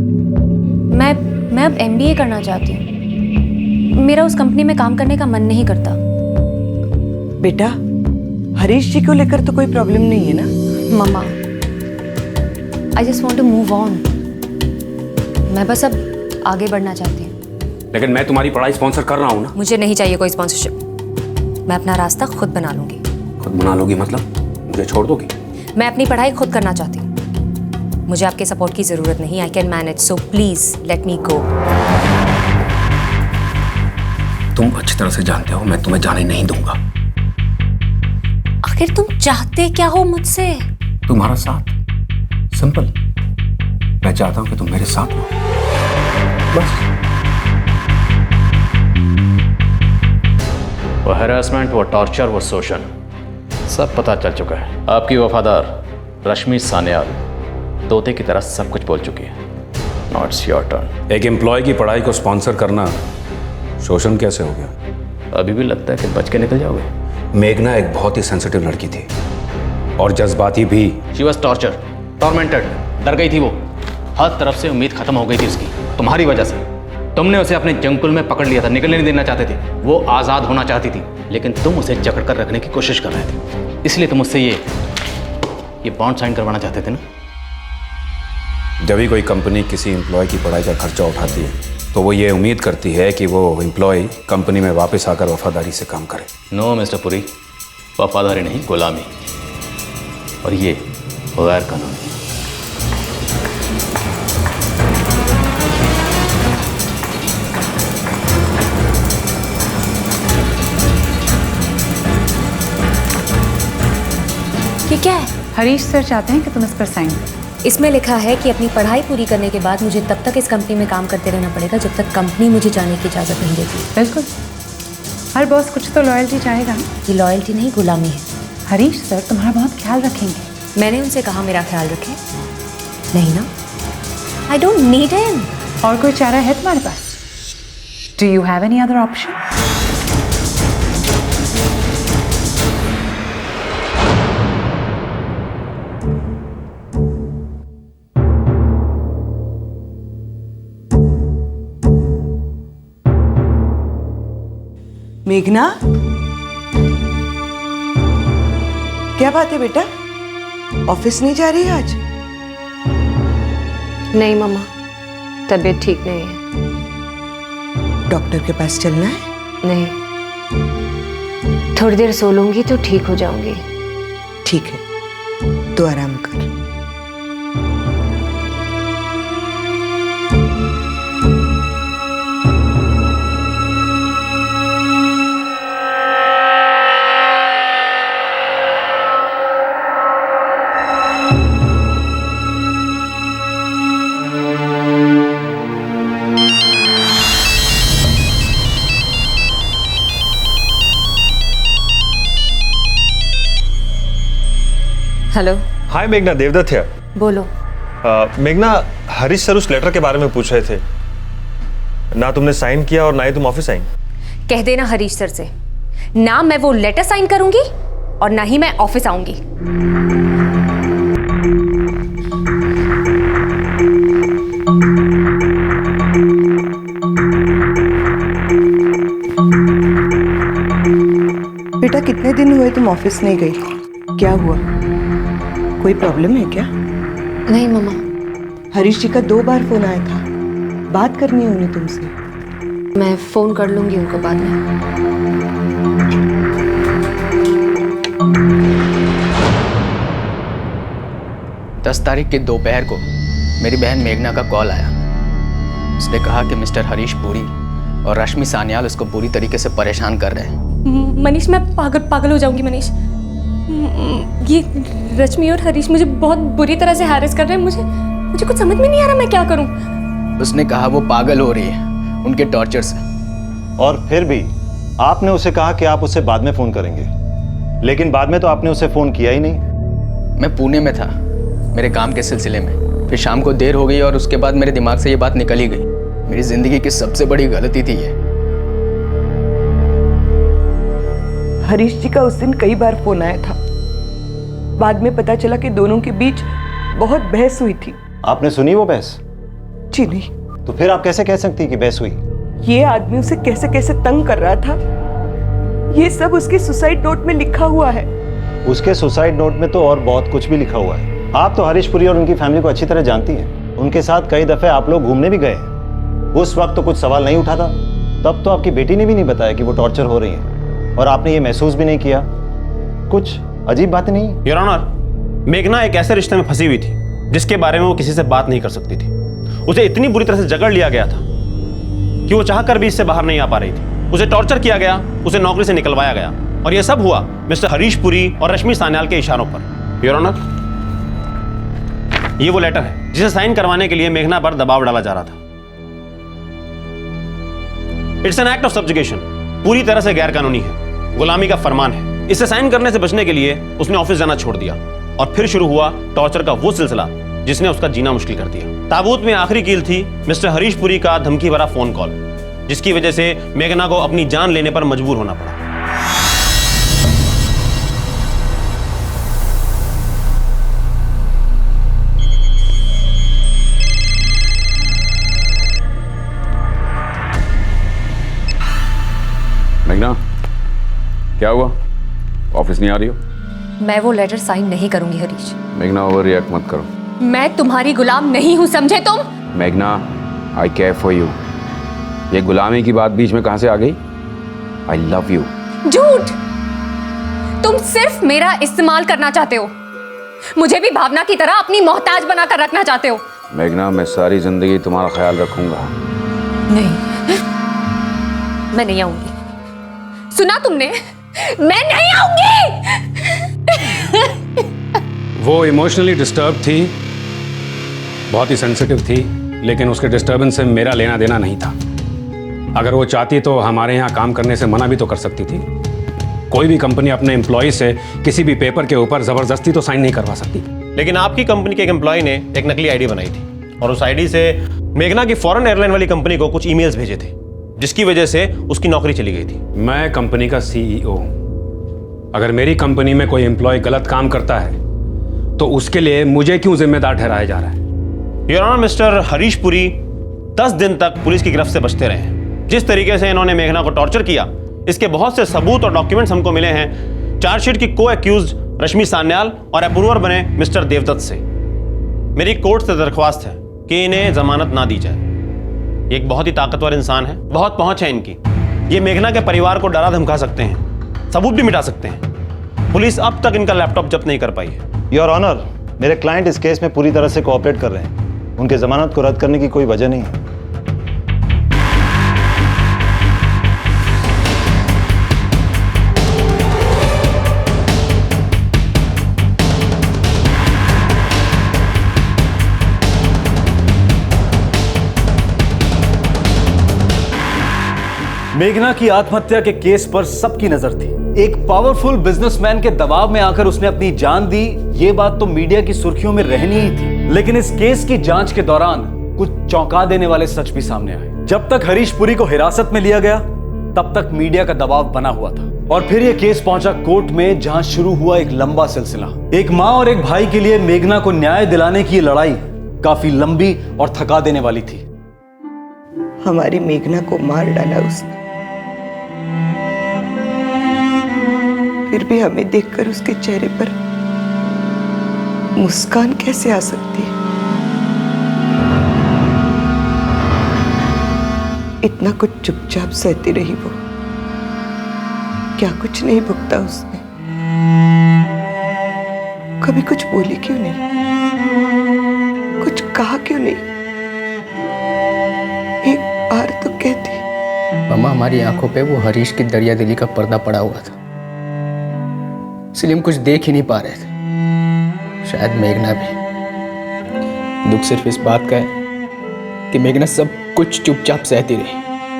मैं अब MBA करना चाहती हूँ। मेरा उस कंपनी में काम करने का मन नहीं करता। बेटा, हरीश जी को लेकर तो कोई प्रॉब्लम नहीं है ना? Mamma, I just want to move on. मैं बस अब आगे बढ़ना चाहती हूँ। लेकिन मैं तुम्हारी पढ़ाई स्पॉन्सर कर रहा हूँ ना। मुझे नहीं चाहिए कोई स्पॉन्सरशिप। मैं अपना रास्ता खुद बना लूंगी। खुद बना लोगी मतलब मुझे छोड़ दोगी? मैं अपनी पढ़ाई खुद करना चाहती हूँ। मुझे आपके सपोर्ट की जरूरत नहीं। I can manage, so please let me go. तुम अच्छी तरह से जानते हो मैं तुम्हें जाने नहीं दूंगा। आखिर तुम चाहते क्या हो मुझसे? तुम्हारा साथ। सिंपल। मैं चाहता हूं कि तुम मेरे साथ हो, बस। वो हैरेसमेंट, वो टॉर्चर, वो शोषण सब पता चल चुका है। आपकी वफादार रश्मि सान्याल तोते की तरह सब कुछ बोल चुकी है। Now it's your turn. एक एम्प्लॉय की पढ़ाई को स्पॉन्सर करना शोषण कैसे हो गया? अभी भी लगता है कि बच के निकल जाओगे? मेघना एक बहुत ही सेंसिटिव लड़की थी और जज्बाती भी। She was torture, tormented. डर गई थी वो। हर तरफ से उम्मीद खत्म हो गई थी उसकी, तुम्हारी वजह से। तुमने उसे अपने जंकुल में पकड़ लिया था, निकलने नहीं देना चाहते थे। वो आज़ाद होना चाहती थी, लेकिन तुम उसे जकड़ कर रखने की कोशिश कर रहे थे। इसलिए तुम उससे ये बॉन्ड साइन करवाना चाहते थे ना। जब भी कोई कंपनी किसी एम्प्लॉय की पढ़ाई का खर्चा उठाती है तो वो ये उम्मीद करती है कि वो एम्प्लॉय कंपनी में वापस आकर वफादारी से काम करे। नो मिस्टर पुरी, वफादारी नहीं, गुलामी। और ये गैर कानूनी। ये क्या है? हरीश सर चाहते हैं कि तुम इस पर साइन करो। इसमें लिखा है कि अपनी पढ़ाई पूरी करने के बाद मुझे तब तक इस कंपनी में काम करते रहना पड़ेगा जब तक कंपनी मुझे जाने की इजाज़त नहीं देती। बिल्कुल, हर बॉस कुछ तो लॉयल्टी चाहेगा। ये लॉयल्टी नहीं, गुलामी है। हरीश सर तुम्हारा बहुत ख्याल रखेंगे। मैंने उनसे कहा मेरा ख्याल रखें? नहीं ना। I don't need him. और कोई चारा है तुम्हारे पास? Do you have any other option? मेघना, क्या बात है बेटा? ऑफिस नहीं जा रही आज? नहीं मम्मा, तबीयत ठीक नहीं है। डॉक्टर के पास चलना है? नहीं, थोड़ी देर सो लूंगी तो ठीक हो जाऊंगी। ठीक है, तो आराम कर। हेलो। हाय मेघना, देवदत्त है। बोलो। मेघना, हरीश सर उस लेटर के बारे में पूछ रहे थे। ना तुमने साइन किया और ना ही तुम ऑफिस आई। कह देना हरीश सर से, ना मैं वो लेटर साइन करूंगी और ना ही मैं ऑफिस आऊंगी। बेटा कितने दिन हुए तुम ऑफिस नहीं गई? क्या हुआ? कोई प्रॉब्लम है क्या? नहीं मम्मा। हरीश जी का 2 बार फोन आया था, बात करनी है उन्हें तुमसे। मैं फोन कर लूंगी उनको बाद में। 10 तारीख के दोपहर को मेरी बहन मेघना का कॉल आया। उसने कहा कि मिस्टर हरीश पुरी और रश्मि सान्याल उसको पूरी तरीके से परेशान कर रहे हैं। मनीष, मैं पागल हो जाऊंगी मनीष। ये रश्मि और हरीश मुझे बहुत बुरी तरह से हैरेस कर रहे हैं। मुझे कुछ समझ में नहीं आ रहा मैं क्या करूं। उसने कहा वो पागल हो रही है उनके टॉर्चर से। और फिर भी आपने उसे कहा कि आप उसे बाद में फोन करेंगे, लेकिन बाद में तो आपने उसे फोन किया ही नहीं। मैं पुणे में था मेरे काम के सिलसिले में, फिर शाम को देर हो गई और उसके बाद मेरे दिमाग से ये बात निकल ही गई। मेरी जिंदगी की सबसे बड़ी गलती थी ये। हरीश जी का उस दिन कई बार फोन आया था, बाद में पता चला कि दोनों के बीच बहुत बहस हुई थी। आपने सुनी वो बहस? जी नहीं। तो फिर आप कैसे कह सकती कि बहस हुई? ये आदमी उसे कैसे कैसे तंग कर रहा था, ये सब उसके सुसाइड नोट में लिखा हुआ है। उसके सुसाइड नोट में तो और बहुत कुछ भी लिखा हुआ है। आप तो हरीश पुरी और उनकी फैमिली को अच्छी तरह जानती हैं। उनके साथ कई दफे आप लोग घूमने भी गए। उस वक्त तो कुछ सवाल नहीं उठा था। तब तो आपकी बेटी ने भी नहीं बताया कि वो टॉर्चर हो रही है, और आपने ये महसूस भी नहीं किया। कुछ अजीब बातें नहीं? योर ऑनर, मेघना एक ऐसे रिश्ते में फंसी हुई थी जिसके बारे में वो किसी से बात नहीं कर सकती थी। उसे इतनी बुरी तरह से जकड़ लिया गया था कि वो चाहकर भी इससे बाहर नहीं आ पा रही थी। उसे टॉर्चर किया गया, उसे नौकरी से निकलवाया गया, और यह सब हुआ मिस्टर हरीश पुरी और रश्मि सान्याल के इशारों पर। योर ऑनर, ये वो लेटर है जिसे साइन करवाने के लिए मेघना पर दबाव डाला जा रहा था। It's an act of subjugation, पूरी तरह से गैर कानूनी है, गुलामी का फरमान है। इसे साइन करने से बचने के लिए उसने ऑफिस जाना छोड़ दिया, और फिर शुरू हुआ टॉर्चर का वो सिलसिला जिसने उसका जीना मुश्किल कर दिया। ताबूत में आखिरी कील थी मिस्टर हरीश पुरी का धमकी भरा फोन कॉल, जिसकी वजह से मेघना को अपनी जान लेने पर मजबूर होना पड़ा। मेघना, क्या हुआ? ऑफिस नहीं आ रही हो? मैं वो लेटर साइन नहीं करूंगी हरीश। मेघना, ओवर रिएक्ट मत करो। मैं तुम्हारी गुलाम नहीं हूं, समझे तुम? मेघना, आई केयर फॉर यू। ये गुलामी की बात बीच में कहां से आ गई? I love you. झूठ! तुम सिर्फ मेरा इस्तेमाल करना चाहते हो, मुझे भी भावना की तरह अपनी मोहताज बनाकर रखना चाहते हो। मेघना, मैं सारी जिंदगी तुम्हारा ख्याल रखूंगा। नहीं, मैं नहीं आऊंगी। सुना तुमने? मैं नहीं आऊंगी। वो इमोशनली डिस्टर्ब थी, बहुत ही सेंसिटिव थी, लेकिन उसके डिस्टर्बेंस से मेरा लेना देना नहीं था। अगर वो चाहती तो हमारे यहाँ काम करने से मना भी तो कर सकती थी। कोई भी कंपनी अपने एम्प्लॉय से किसी भी पेपर के ऊपर जबरदस्ती तो साइन नहीं करवा सकती। लेकिन आपकी कंपनी के एक एम्प्लॉय ने एक नकली आईडी बनाई थी, और उस आईडी से मेघना की फॉरेन एयरलाइन वाली कंपनी को कुछ ईमेल्स भेजे थे, जिसकी वजह से उसकी नौकरी चली गई थी। मैं कंपनी का CEO। अगर मेरी कंपनी में कोई एम्प्लॉय गलत काम करता है तो उसके लिए मुझे क्यों जिम्मेदार ठहराया जा रहा है? Your honour, mister Harish Puri 10 दिन तक पुलिस की गिरफ्त से बचते रहे हैं। जिस तरीके से इन्होंने मेघना को टॉर्चर किया, इसके बहुत से सबूत और डॉक्यूमेंट्स हमको मिले हैं। चार्जशीट की को एक्यूज रश्मि सान्याल और अप्रूवर बने मिस्टर देवदत्त से। मेरी कोर्ट से दरख्वास्त है कि इन्हें जमानत ना दी जाए। ये एक बहुत ही ताकतवर इंसान है, बहुत पहुंच है इनकी। ये मेघना के परिवार को डरा धमका सकते हैं, सबूत भी मिटा सकते हैं। पुलिस अब तक इनका लैपटॉप जब्त नहीं कर पाई है। योर ऑनर, मेरे क्लाइंट इस केस में पूरी तरह से कोऑपरेट कर रहे हैं। उनके जमानत को रद्द करने की कोई वजह नहीं है। मेघना की आत्महत्या के केस पर सबकी नजर थी। एक पावरफुल बिजनेसमैन के दबाव में आकर उसने अपनी जान दी, ये बात तो मीडिया की सुर्खियों में रहनी ही थी। लेकिन इस केस की जांच के दौरान कुछ चौंका देने वाले सच भी सामने आए। जब तक हरीश पुरी को हिरासत में लिया गया, तब तक मीडिया का दबाव बना हुआ था, और फिर यह केस पहुंचा कोर्ट में, जहां शुरू हुआ एक लंबा सिलसिला। एक मां और एक भाई के लिए मेघना को न्याय दिलाने की लड़ाई काफी लंबी और थका देने वाली थी। हमारी मेघना को मार डाला उसने। फिर भी हमें देखकर उसके चेहरे पर मुस्कान कैसे आ सकती है? इतना कुछ चुपचाप सहती रही वो। क्या कुछ नहीं भुगता उसने? कभी कुछ बोली क्यों नहीं? कुछ कहा क्यों नहीं? एक बार तो कहती। मम्मा, हमारी आंखों पे वो हरीश की दरिया दिली का पर्दा पड़ा हुआ था, इसलिए हम कुछ देख ही नहीं पा रहे थे। शायद मेघना भी। दुख सिर्फ इस बात का है कि मेघना सब कुछ चुपचाप सहती रही,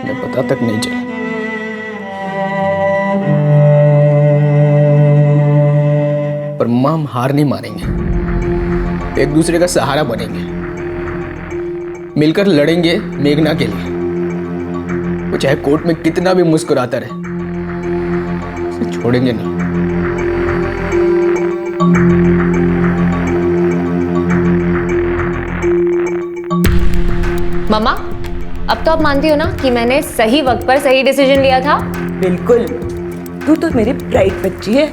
हमें पता तक नहीं चला। पर मम्मा, हम हार नहीं मानेंगे, एक दूसरे का सहारा बनेंगे, मिलकर लड़ेंगे मेघना के लिए। वो चाहे कोर्ट में कितना भी मुस्कुराता रहे, उसे छोड़ेंगे नहीं। मम्मा, अब तो आप मानती हो ना कि मैंने सही वक्त पर सही डिसीजन लिया था? बिल्कुल, तू तो मेरी ब्राइट बच्ची है।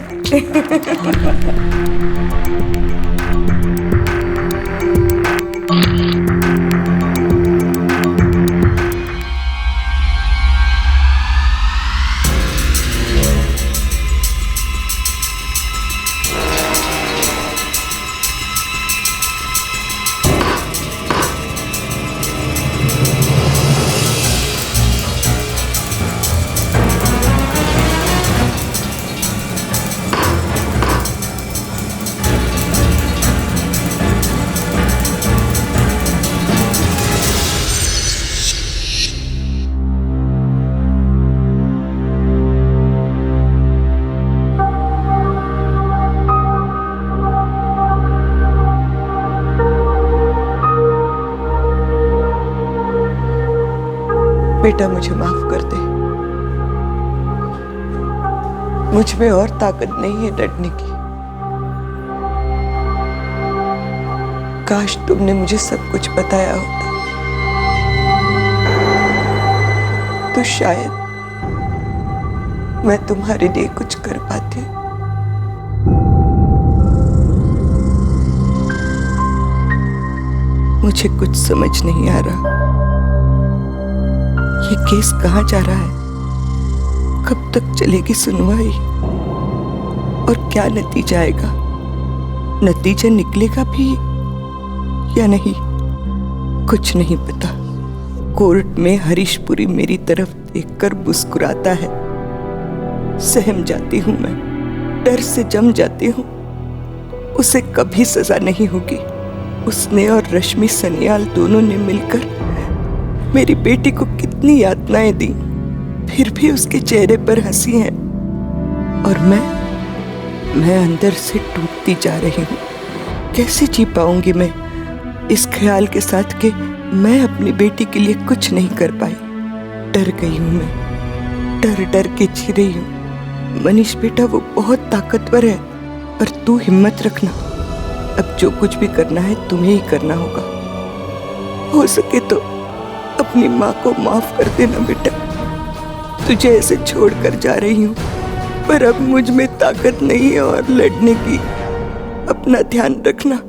बेटा, मुझे माफ कर दे। मुझ में और ताकत नहीं है लड़ने की। काश तुमने मुझे सब कुछ बताया होता, तो शायद मैं तुम्हारे लिए कुछ कर पाती। मुझे कुछ समझ नहीं आ रहा, ये केस कहाँ जा रहा है? कब तक चलेगी सुनवाई? और क्या नतीजा आएगा? नतीजा निकलेगा भी या नहीं? कुछ नहीं पता। कोर्ट में हरीश पुरी मेरी तरफ देखकर मुस्कुराता है। सहम जाती हूं मैं, डर से जम जाती हूं। उसे कभी सजा नहीं होगी। उसने और रश्मि सनियाल दोनों ने मिलकर मेरी बेटी को कितनी यातनाएं दी, फिर भी उसके चेहरे पर हंसी है। और मैं अंदर से टूटती जा रही हूँ। कैसे जी पाऊंगी मैं इस ख्याल के साथ कि मैं अपनी बेटी के लिए कुछ नहीं कर पाई। डर गई हूँ मैं, डर डर के जी रही हूँ। मनीष बेटा, वो बहुत ताकतवर है, पर तू हिम्मत रखना। अब जो कुछ भी करना है तुम्हें ही करना होगा। हो सके तो अपनी माँ को माफ कर देना बेटा। तुझे ऐसे छोड़कर जा रही हूँ, पर अब मुझ में ताकत नहीं है और लड़ने की। अपना ध्यान रखना,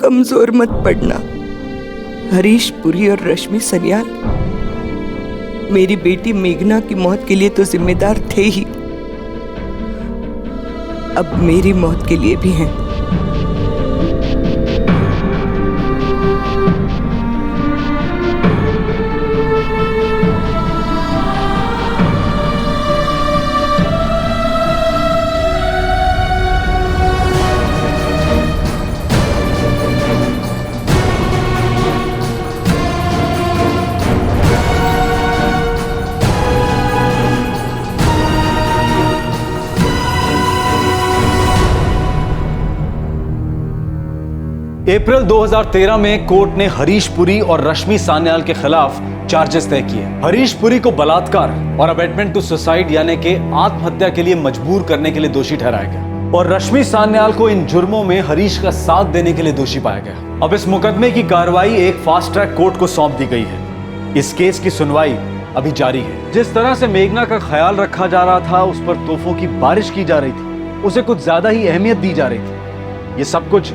कमजोर मत पड़ना। हरीश पुरी और रश्मि सनियाल मेरी बेटी मेघना की मौत के लिए तो जिम्मेदार थे ही, अब मेरी मौत के लिए भी हैं। अप्रैल 2013 में कोर्ट ने हरीश पुरी और रश्मि सान्याल के खिलाफ चार्जेस तय किए। हरीश पुरी को बलात्कार और अबेटमेंट टू सुसाइड यानी कि आत्महत्या के लिए मजबूर करने के लिए दोषी ठहराया गया और रश्मि सान्याल को इन जुर्मों में हरीश का साथ देने के लिए दोषी पाया गया। अब इस मुकदमे की कार्रवाई एक फास्ट ट्रैक कोर्ट को सौंप दी गई है। इस केस की सुनवाई अभी जारी है। जिस तरह से मेघना का ख्याल रखा जा रहा था, उस पर तोहफों की बारिश की जा रही थी, उसे कुछ ज्यादा ही अहमियत दी जा रही थी। ये सब कुछ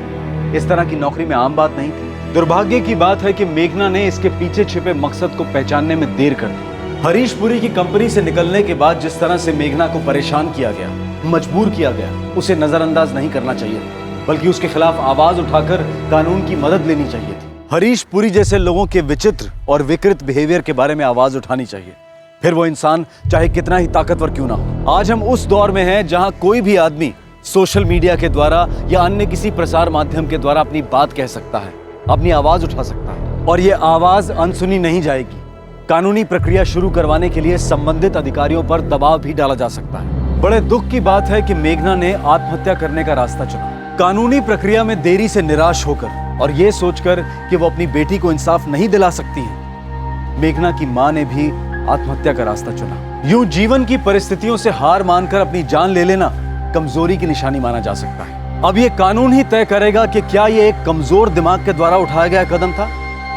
इस तरह की नौकरी में आम बात नहीं थी। दुर्भाग्य की बात है कि मेघना ने इसके पीछे छिपे मकसद को पहचानने में देर कर दी। हरीश पुरी की कंपनी से निकलने के बाद जिस तरह से मेघना को परेशान किया गया, मजबूर किया गया, उसे नजरअंदाज नहीं करना चाहिए, बल्कि उसके खिलाफ आवाज उठाकर कानून की मदद लेनी चाहिए थी। हरीश पुरी जैसे लोगों के विचित्र और विकृत बिहेवियर के बारे में आवाज उठानी चाहिए, फिर वो इंसान चाहे कितना ही ताकतवर क्यों ना हो। आज हम उस दौर में हैं जहां कोई भी आदमी सोशल मीडिया के द्वारा या अन्य किसी प्रसार माध्यम के द्वारा अपनी बात कह सकता है, अपनी आवाज उठा सकता है, और ये आवाज अनसुनी नहीं जाएगी। कानूनी प्रक्रिया शुरू करवाने के लिए संबंधित अधिकारियों पर दबाव भी डाला जा सकता है। बड़े दुख की बात है कि मेघना ने आत्महत्या करने का रास्ता चुना, कानूनी प्रक्रिया में देरी से निराश होकर और ये सोचकर कि वो अपनी बेटी को इंसाफ नहीं दिला सकती है, मेघना की मां ने भी आत्महत्या का रास्ता चुना। यूं जीवन की परिस्थितियों से हार मानकर अपनी जान ले लेना कमजोरी की निशानी माना जा सकता है। अब ये कानून ही तय करेगा कि क्या ये एक कमजोर दिमाग के द्वारा उठाया गया कदम था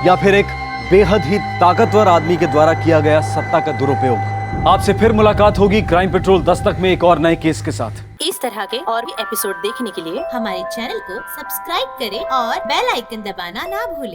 या फिर एक बेहद ही ताकतवर आदमी के द्वारा किया गया सत्ता का दुरुपयोग। आपसे फिर मुलाकात होगी क्राइम पेट्रोल दस्तक में एक और नए केस के साथ। इस तरह के और भी एपिसोड देखने के लिए हमारे चैनल को सब्सक्राइब करें और बेल आइकन दबाना ना भूलें।